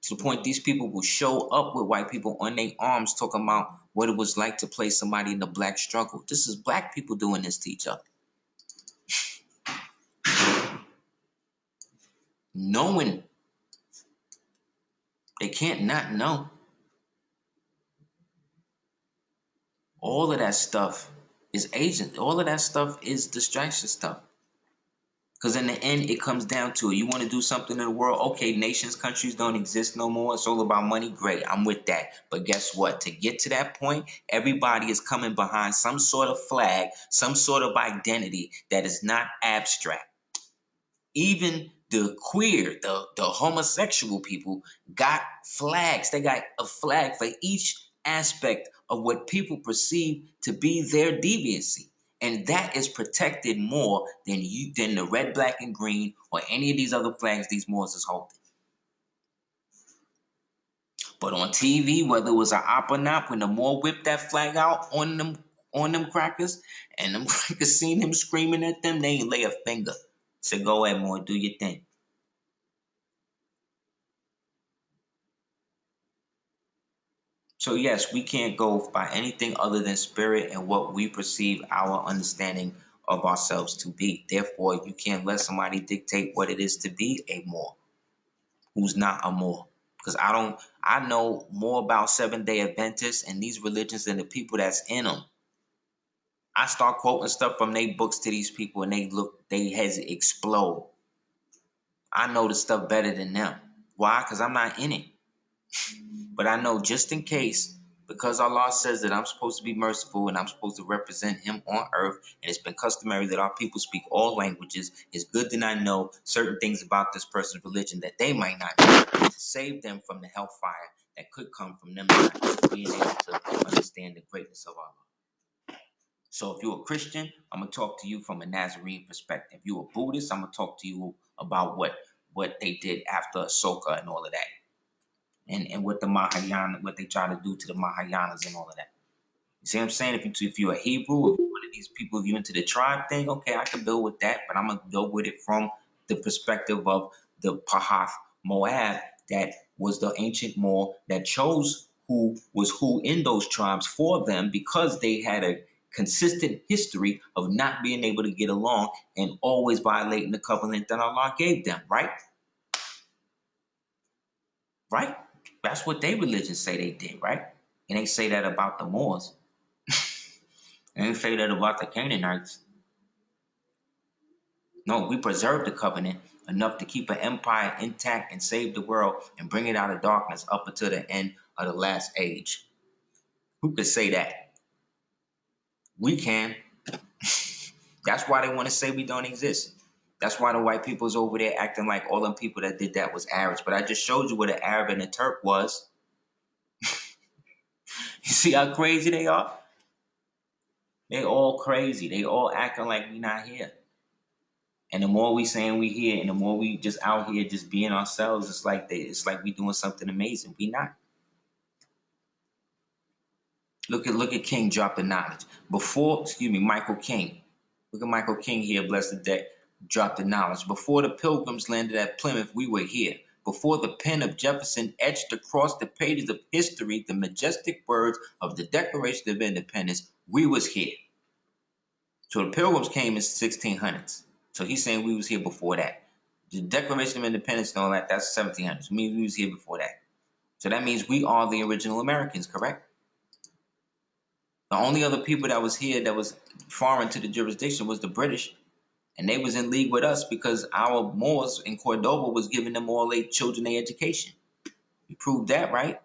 To the point these people will show up with white people on their arms talking about what it was like to play somebody in the black struggle. This is black people doing this to each other. Knowing they can't not know. All of that stuff is agent. All of that stuff is distraction stuff. Because in the end, it comes down to it. You want to do something in the world? Okay, nations, countries don't exist no more. It's all about money. Great, I'm with that. But guess what? To get to that point, everybody is coming behind some sort of flag, some sort of identity that is not abstract. Even the queer, the homosexual people got flags. They got a flag for each aspect of what people perceive to be their deviancy. And that is protected more than the red, black, and green or any of these other flags these Moors is holding. But on TV, whether it was an op or not, when the Moor whipped that flag out on them crackers, and them crackers seen him screaming at them, they ain't lay a finger. Said, go ahead, Moor, do your thing. So yes, we can't go by anything other than spirit and what we perceive our understanding of ourselves to be. Therefore, you can't let somebody dictate what it is to be a Moor who's not a Moor. Because I know more about Seventh-day Adventists and these religions than the people that's in them. I start quoting stuff from their books to these people and they heads explode. I know the stuff better than them. Why? Because I'm not in it. But I know just in case, because Allah says that I'm supposed to be merciful and I'm supposed to represent him on earth, and it's been customary that our people speak all languages, it's good that I know certain things about this person's religion that they might not know, to save them from the hellfire that could come from them not being able to understand the greatness of Allah. So if you're a Christian, I'm going to talk to you from a Nazarene perspective. If you're a Buddhist, I'm going to talk to you about what they did after Ahsoka and all of that. And what the Mahayana, what they try to do to the Mahayanas and all of that. You see what I'm saying? If you're a Hebrew, if you're one of these people, if you're into the tribe thing, okay, I can build with that, but I'm gonna build with it from the perspective of the Pahath Moab, that was the ancient Moor that chose who was who in those tribes for them because they had a consistent history of not being able to get along and always violating the covenant that Allah gave them, right? Right? That's what they religions say they did, right? And they say that about the Moors. And they say that about the Canaanites. No, we preserved the covenant enough to keep an empire intact and save the world and bring it out of darkness up until the end of the last age. Who could say that? We can. That's why they want to say we don't exist. That's why the white people's over there acting like all them people that did that was Arabs. But I just showed you what an Arab and a Turk was. You see how crazy they are? They all crazy. They all acting like we not here. And the more we saying we here, and the more we just out here just being ourselves, it's like we doing something amazing. We not. Look at King drop the knowledge. Before, excuse me, Michael King. Look at Michael King here, bless the deck, drop the knowledge. Before the Pilgrims landed at Plymouth, we were here. Before the pen of Jefferson etched across the pages of history the majestic words of the Declaration of Independence, we was here. So the Pilgrims came in 1600s. So he's saying we was here before that. The Declaration of Independence and all that, that's 1700s. Means we was here before that. So that means we are the original Americans, correct? The only other people that was here that was foreign to the jurisdiction was the British. And they was in league with us because our Moors in Cordoba was giving them all their children their education. We proved that, right?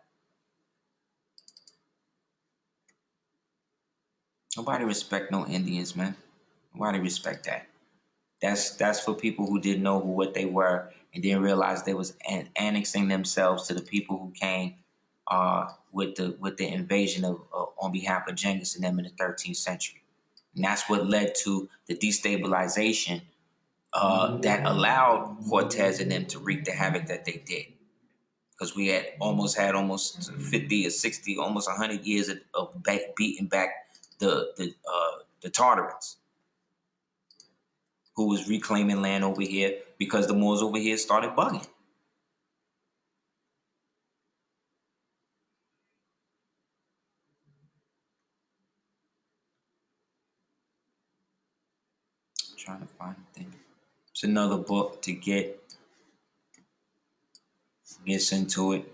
Nobody respect no Indians, man. Nobody respect that. That's for people who didn't know what they were and didn't realize they was annexing themselves to the people who came with the invasion of on behalf of Genghis and them in the 13th century. And that's what led to the destabilization that allowed Cortez and them to wreak the havoc that they did. Because we had almost 50 or 60, almost 100 years of beating back the Tartars, who was reclaiming land over here because the Moors over here started bugging. I'm trying to find a thing. It's another book to gets into it.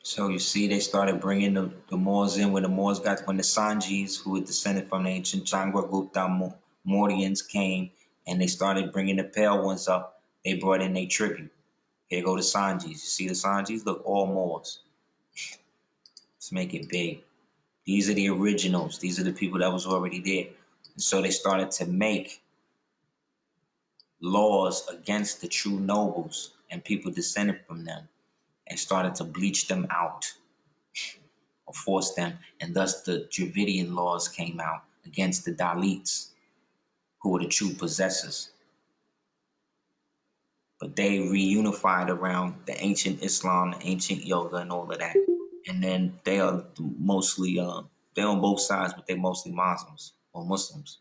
So you see, they started bringing the Moors in when the Sanjis, who were descended from the ancient Chandragupta Mauryans, came, and they started bringing the pale ones up. They brought in their tribute. Here go the Sanjis. You see the Sanjis? Look, all Moors. Let's make it big. These are the originals. These are the people that was already there. And so they started to make laws against the true nobles and people descended from them, and started to bleach them out or force them. And thus the Dravidian laws came out against the Dalits, who were the true possessors. But they reunified around the ancient Islam, the ancient yoga, and all of that. And then they are mostly, they're on both sides, but they're mostly Muslims or Muslims.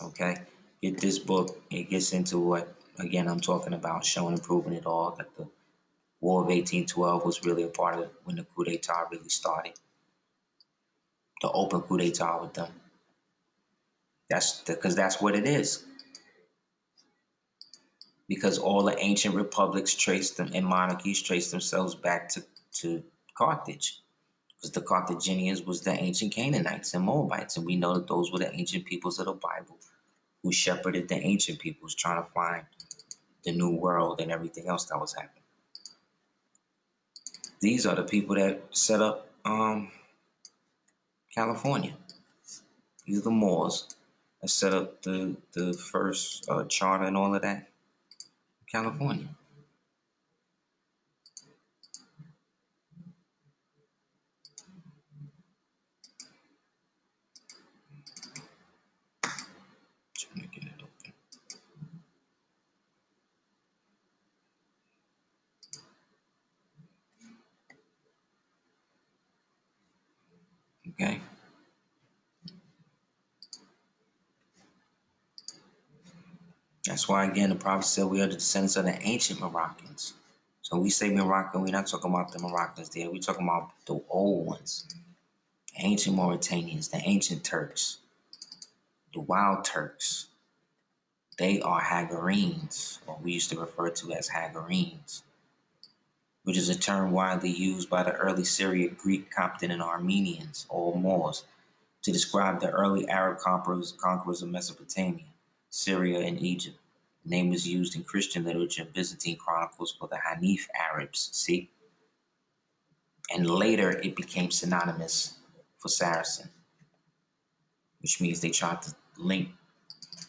Okay? Get this book. It gets into what, again, I'm talking about, showing and proving it all, that the War of 1812 was really a part of when the coup d'etat really started. The open coup d'etat with them. That's because that's what it is. Because all the ancient republics traced them and monarchies traced themselves back to Carthage. Because the Carthaginians was the ancient Canaanites and Moabites, and we know that those were the ancient peoples of the Bible who shepherded the ancient peoples trying to find the new world and everything else that was happening. These are the people that set up California. These are the Moors that set up the first charter and all of that. California. Trying to get it open. Okay. That's why, again, the prophet said we are the descendants of the ancient Moroccans. So we say Moroccan, we're not talking about the Moroccans there. We're talking about the old ones, the ancient Mauritanians, the ancient Turks, the wild Turks. They are Hagarenes, or we used to refer to as Hagarenes, which is a term widely used by the early Syriac, Greek, Coptic, and Armenians, or Moors, to describe the early Arab conquerors of Mesopotamia, Syria, and Egypt. The name was used in Christian literature and Byzantine chronicles for the Hanif Arabs, see? And later it became synonymous for Saracen, which means they tried to link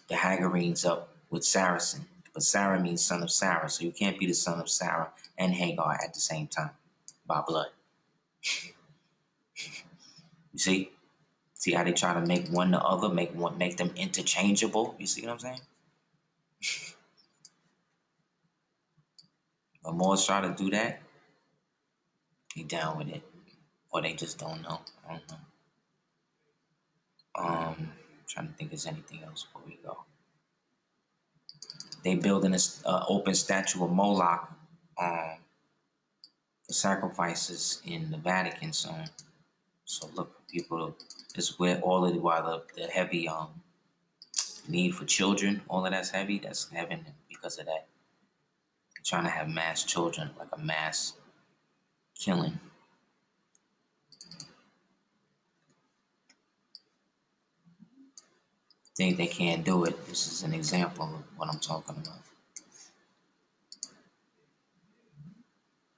the Hagarenes up with Saracen. But Sarah means son of Sarah, so you can't be the son of Sarah and Hagar at the same time by blood. You see? See how they try to make one the other, make them interchangeable? You see what I'm saying? When Moors try to do that, they down with it. Or they just don't know. I don't know. Trying to think if there's anything else before we go. They building an open statue of Moloch for sacrifices in the Vatican soon. So look, people, it's where all of the heavy need for children, all of that's heavy. That's heaven because of that. They're trying to have mass children, like a mass killing. Think they can't do it. This is an example of what I'm talking about.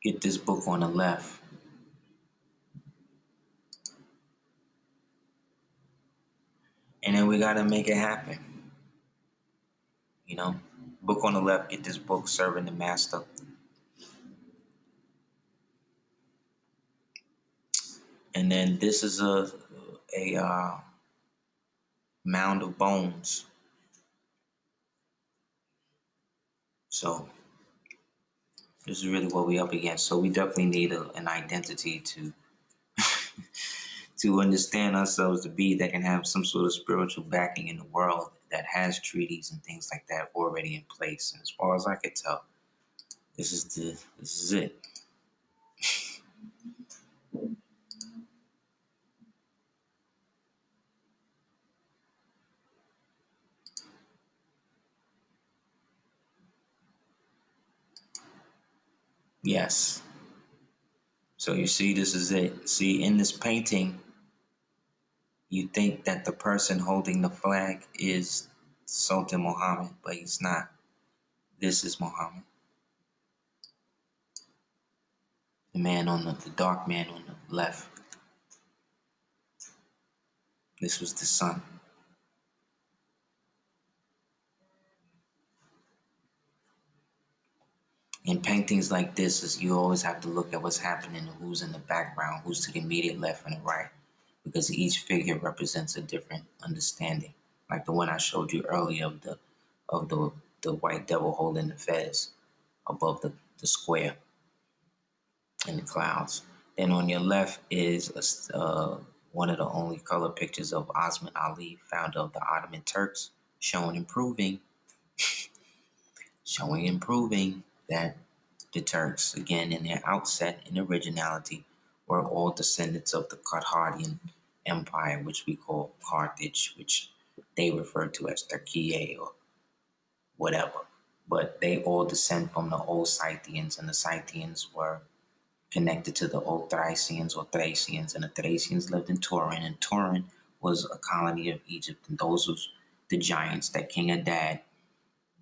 Get this book on the left. And then we gotta make it happen. You know? Book on the left, get this book, Serving the Master. And then this is a mound of bones. So this is really what we up against. So we definitely need an identity to to understand ourselves to be that can have some sort of spiritual backing in the world that has treaties and things like that already in place. And as far as I could tell, this is it. Yes. So you see, this is it. See, in this painting, you think that the person holding the flag is Sultan Muhammad, but he's not. This is Muhammad. The dark man on the left. This was the sun. In paintings like this, you always have to look at what's happening and who's in the background, who's to the immediate left and the right, because each figure represents a different understanding. Like the one I showed you earlier of the white devil holding the fez above the square in the clouds. Then on your left is one of the only color pictures of Osman Ali, founder of the Ottoman Turks, showing improving that the Turks, again in their outset and originality, were all descendants of the Carthaginian Empire, which we call Carthage, which they refer to as Turcae or whatever. But they all descend from the old Scythians, and the Scythians were connected to the old Thracians or Thracians, and the Thracians lived in Turin, and Turin was a colony of Egypt, and those was the giants that King Adad,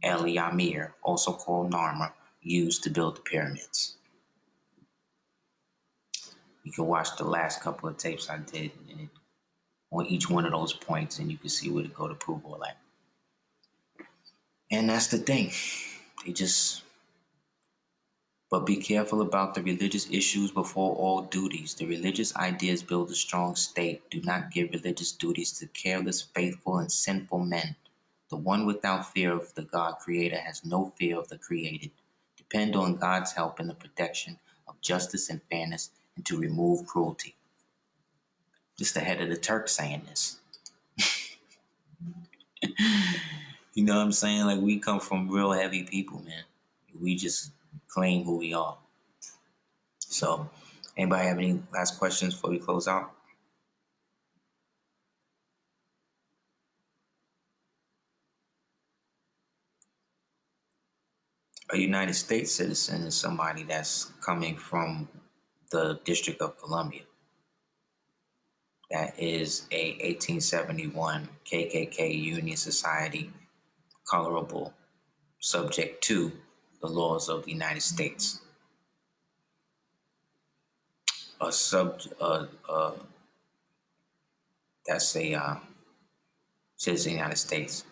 Amir, also called Narmer, used to build the pyramids. You can watch the last couple of tapes I did on each one of those points, and you can see where to go to prove all that. And that's the thing. But be careful about the religious issues before all duties. The religious ideas build a strong state. Do not give religious duties to careless, faithful, and sinful men. The one without fear of the God Creator has no fear of the created. Depend on God's help in the protection of justice and fairness, and to remove cruelty. Just the head of the Turks saying this. You know what I'm saying? Like, we come from real heavy people, man. We just claim who we are. So, anybody have any last questions before we close out? A United States citizen is somebody that's coming from the District of Columbia. That is a 1871 KKK Union Society, colorable, subject to the laws of the United States. That's a citizen of the United States.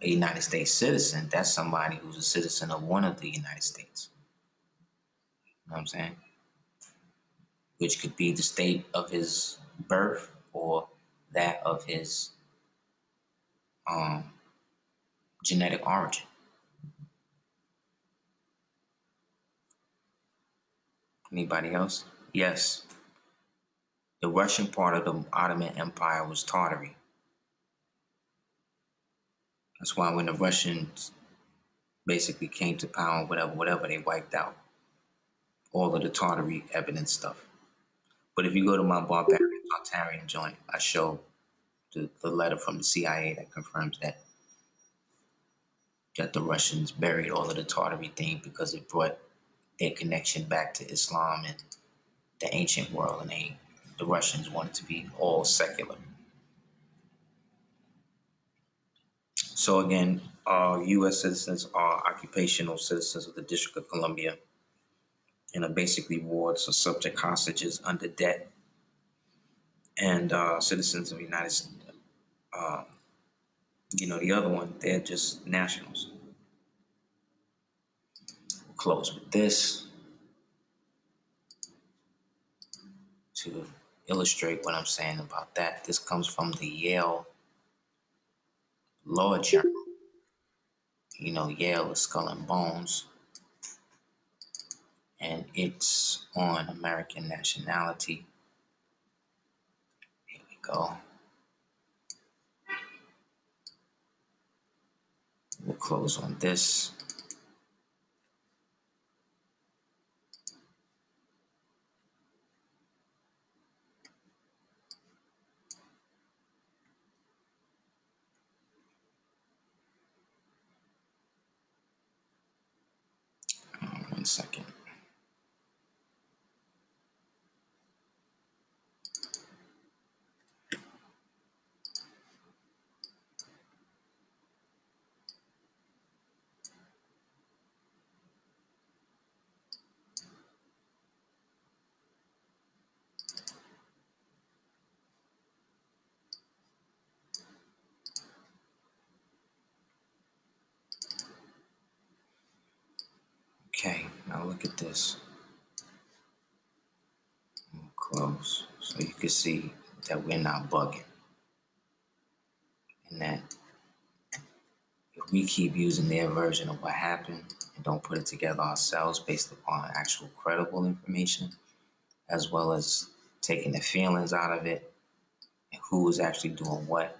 A United States citizen, that's somebody who's a citizen of one of the United States. You know what I'm saying? Which could be the state of his birth or that of his genetic origin. Anybody else? Yes. The Russian part of the Ottoman Empire was Tartary. That's why when the Russians basically came to power, whatever, they wiped out all of the Tartary evidence stuff. But if you go to my Barbarian Tartarian joint, I show the letter from the CIA that confirms that the Russians buried all of the Tartary thing because it brought their connection back to Islam and the ancient world, and the Russians wanted to be all secular. So again, U.S. citizens are occupational citizens of the District of Columbia and are basically wards or subject hostages under debt, and citizens of the United States. The other one, they're just nationals. We'll close with this to illustrate what I'm saying about that. This comes from the Yale Law Journal. Yale is Skull and Bones, and it's on American nationality. Here we go. We'll close on this. One second. Okay, now look at this. We'll close so you can see that we're not bugging. And that if we keep using their version of what happened and don't put it together ourselves based upon actual credible information, as well as taking the feelings out of it and who was actually doing what,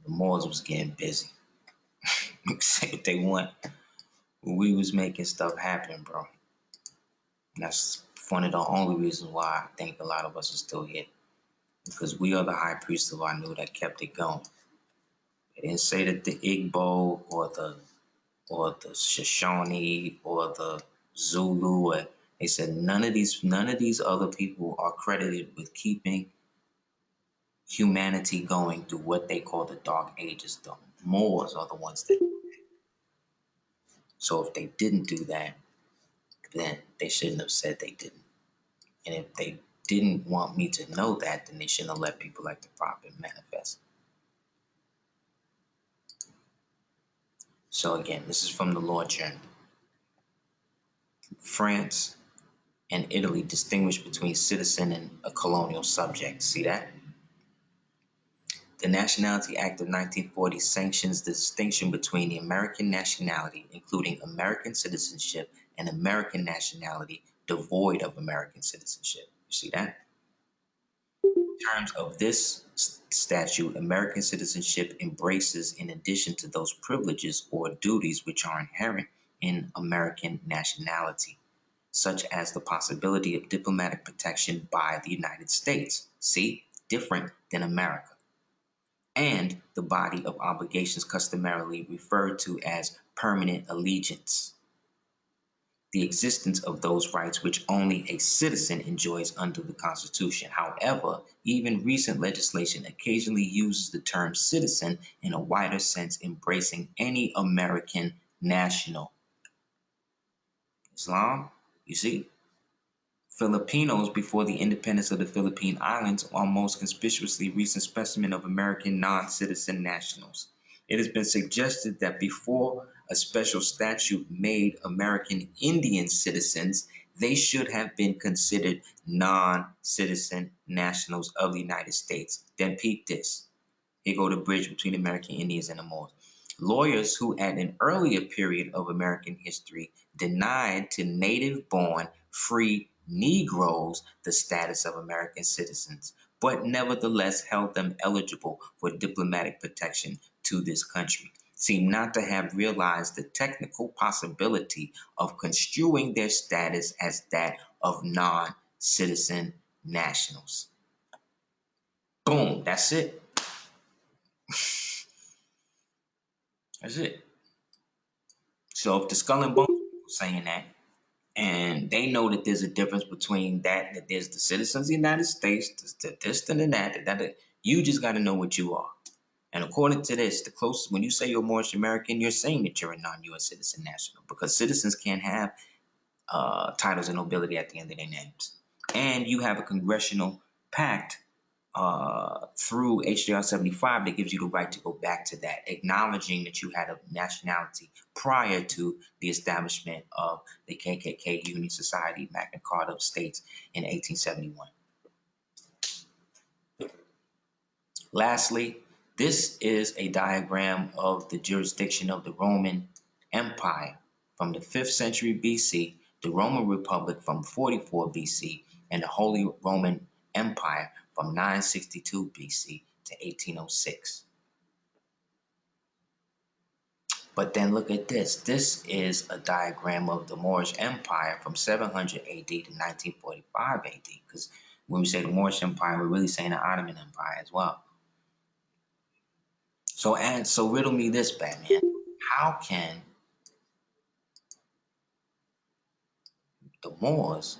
the Moors was getting busy. Say what they want. We was making stuff happen, bro. And that's one of the only reasons why I think a lot of us are still here. Because we are the high priests of Anu that kept it going. They didn't say that the Igbo or the Shoshone or the Zulu, or they said none of these other people are credited with keeping humanity going through what they call the Dark Ages. The Moors are the ones that. So if they didn't do that, then they shouldn't have said they didn't. And if they didn't want me to know that, then they shouldn't have let people like the Prophet manifest. So again, this is from the Law Journal. France and Italy distinguish between citizen and a colonial subject. See that? The Nationality Act of 1940 sanctions the distinction between the American nationality, including American citizenship, and American nationality devoid of American citizenship. You see that? In terms of this statute, American citizenship embraces, in addition to those privileges or duties which are inherent in American nationality, such as the possibility of diplomatic protection by the United States. See? Different than America. And the body of obligations customarily referred to as permanent allegiance. The existence of those rights which only a citizen enjoys under the Constitution. However, even recent legislation occasionally uses the term citizen in a wider sense, embracing any American national. Islam, you see, Filipinos before the independence of the Philippine Islands are most conspicuously recent specimen of American non-citizen nationals. It has been suggested that before a special statute made American Indian citizens, they should have been considered non-citizen nationals of the United States. Then peep this. Here go the bridge between American Indians and the Moors. Lawyers who at an earlier period of American history denied to native-born free Negroes the status of American citizens, but nevertheless held them eligible for diplomatic protection to this country, seem not to have realized the technical possibility of construing their status as that of non-citizen nationals. Boom, that's it. That's it. So if the Skull and Bones people saying that, and they know that there's a difference between that there's the citizens of the United States, this and that, you just got to know what you are. And according to this, the closest, when you say you're Moorish American, you're saying that you're a non-U.S. citizen national, because citizens can't have titles of nobility at the end of their names. And you have a congressional pact through HJR 75 that gives you the right to go back to that, acknowledging that you had a nationality prior to the establishment of the KKK Union Society Magna Carta of States in 1871. Lastly, this is a diagram of the jurisdiction of the Roman Empire from the 5th century BC, the Roman Republic from 44 BC, and the Holy Roman Empire from 962 BC to 1806. But then look at this. This is a diagram of the Moorish Empire from 700 AD to 1945 AD. Because when we say the Moorish Empire, we're really saying the Ottoman Empire as well. So riddle me this, Batman. How can the Moors,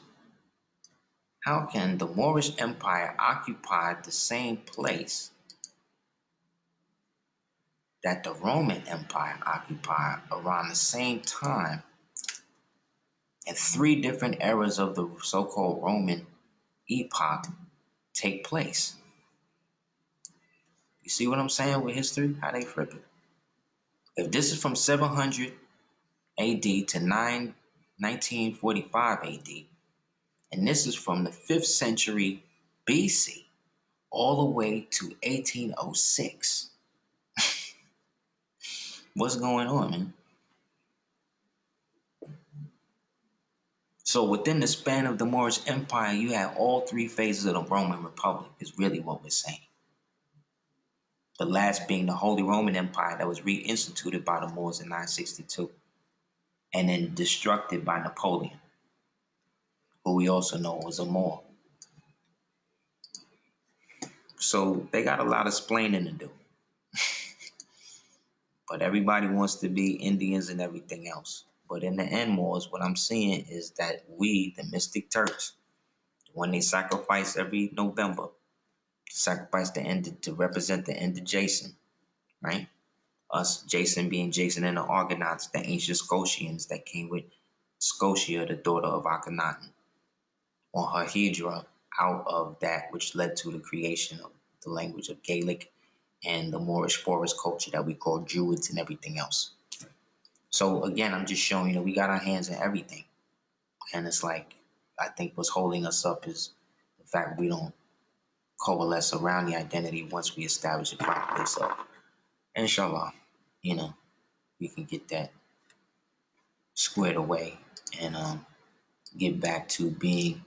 how can the Moorish Empire occupy the same place that the Roman Empire occupied around the same time, and 3 different eras of the so-called Roman epoch take place? You see what I'm saying with history? How they flip it. If this is from 700 AD to 1945 AD, and this is from the 5th century BC all the way to 1806, what's going on, man? So within the span of the Moorish Empire, you have all 3 phases of the Roman Republic, is really what we're saying. The last being the Holy Roman Empire that was reinstituted by the Moors in 962 and then destructed by Napoleon, who we also know was a Moor. So they got a lot of explaining to do. But everybody wants to be Indians and everything else. But in the end, Moors, what I'm seeing is that we, the mystic Turks, when they sacrifice every November, sacrifice the end to represent the end of Jason, right? Us, Jason being Jason and the Argonauts, the ancient Scotians that came with Scotia, the daughter of Akhenaten, on her Hydra, out of that which led to the creation of the language of Gaelic and the Moorish forest culture that we call Druids and everything else. So again, I'm just showing you that we got our hands in everything. And it's like, I think what's holding us up is the fact we don't coalesce around the identity once we establish it properly. So, inshallah, we can get that squared away and get back to being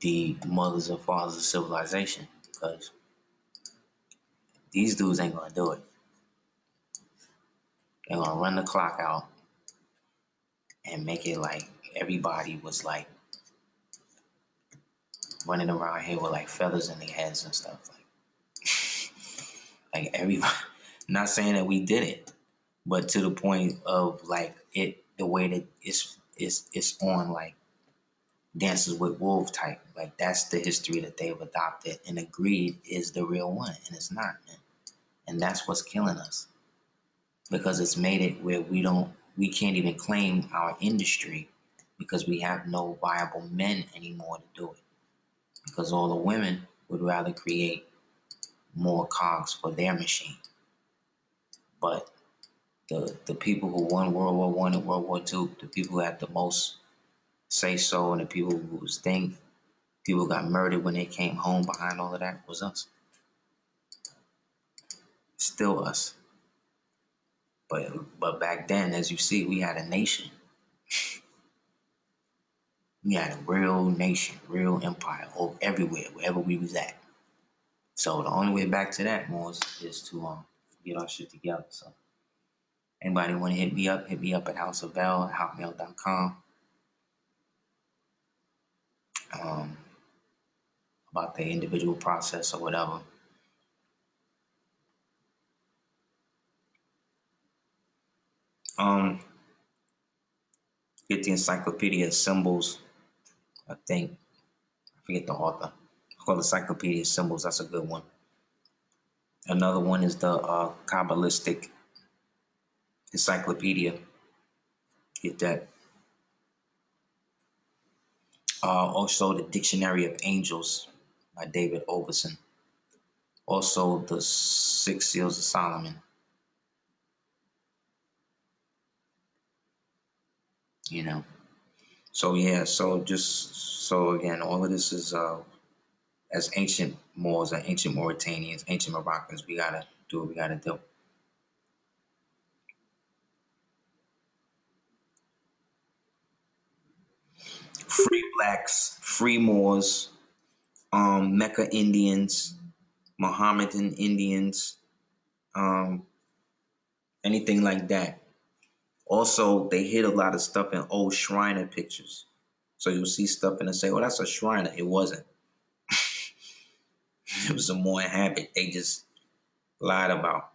the mothers and fathers of civilization, because these dudes ain't gonna do it. They're gonna run the clock out and make it like everybody was like running around here with like feathers in their heads and stuff. Like everybody, not saying that we did it, but to the point of like it, the way that it's on like Dances with Wolves type. Like that's the history that they've adopted and agreed is the real one, and it's not, man. And that's what's killing us, because it's made it where we can't even claim our industry because we have no viable men anymore to do it. Because all the women would rather create more cogs for their machine. But the people who won World War One and World War Two, the people who had the most say so, and the people who was people got murdered when they came home behind all of that was us. Still us. But back then, as you see, we had a nation. We had a real nation, real empire, everywhere, wherever we was at. So the only way back to that, Moors, is to get our shit together. So anybody want to hit me up at houseofbell@hotmail.com. About the individual process or whatever. Get the Encyclopedia of Symbols. I forget the author. It's called Encyclopedia of Symbols. That's a good one. Another one is the Kabbalistic Encyclopedia. Get that. Also, the Dictionary of Angels by David Overson. Also, the Six Seals of Solomon. You know. So yeah. So again, all of this is as ancient Moors and ancient Mauritanians, ancient Moroccans. We gotta do what we gotta do. Free blacks, free Moors, Mecca Indians, Mohammedan Indians, anything like that. Also, they hid a lot of stuff in old Shriner pictures. So you'll see stuff and they say, "Oh, that's a Shriner." It wasn't. It was a Moor habit. They just lied about.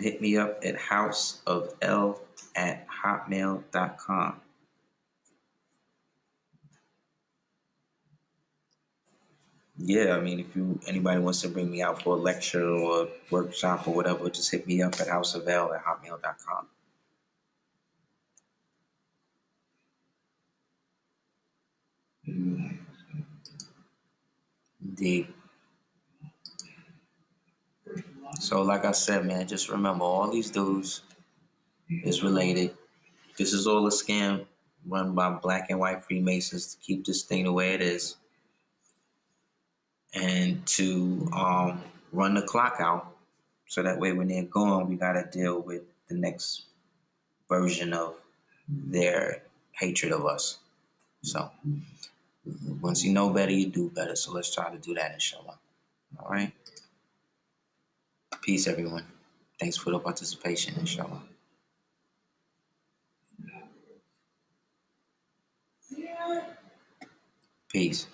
Hit me up at houseofl@hotmail.com. Yeah, I mean, if anybody wants to bring me out for a lecture or workshop or whatever, just hit me up at houseofl@hotmail.com. Indeed. So, like I said, man, just remember all these dudes is related. This is all a scam run by black and white Freemasons to keep this thing the way it is and to run the clock out. So that way, when they're gone, we got to deal with the next version of their hatred of us. So, once you know better, you do better. So, let's try to do that, inshallah. All right. Peace, everyone. Thanks for the participation, inshallah. Peace.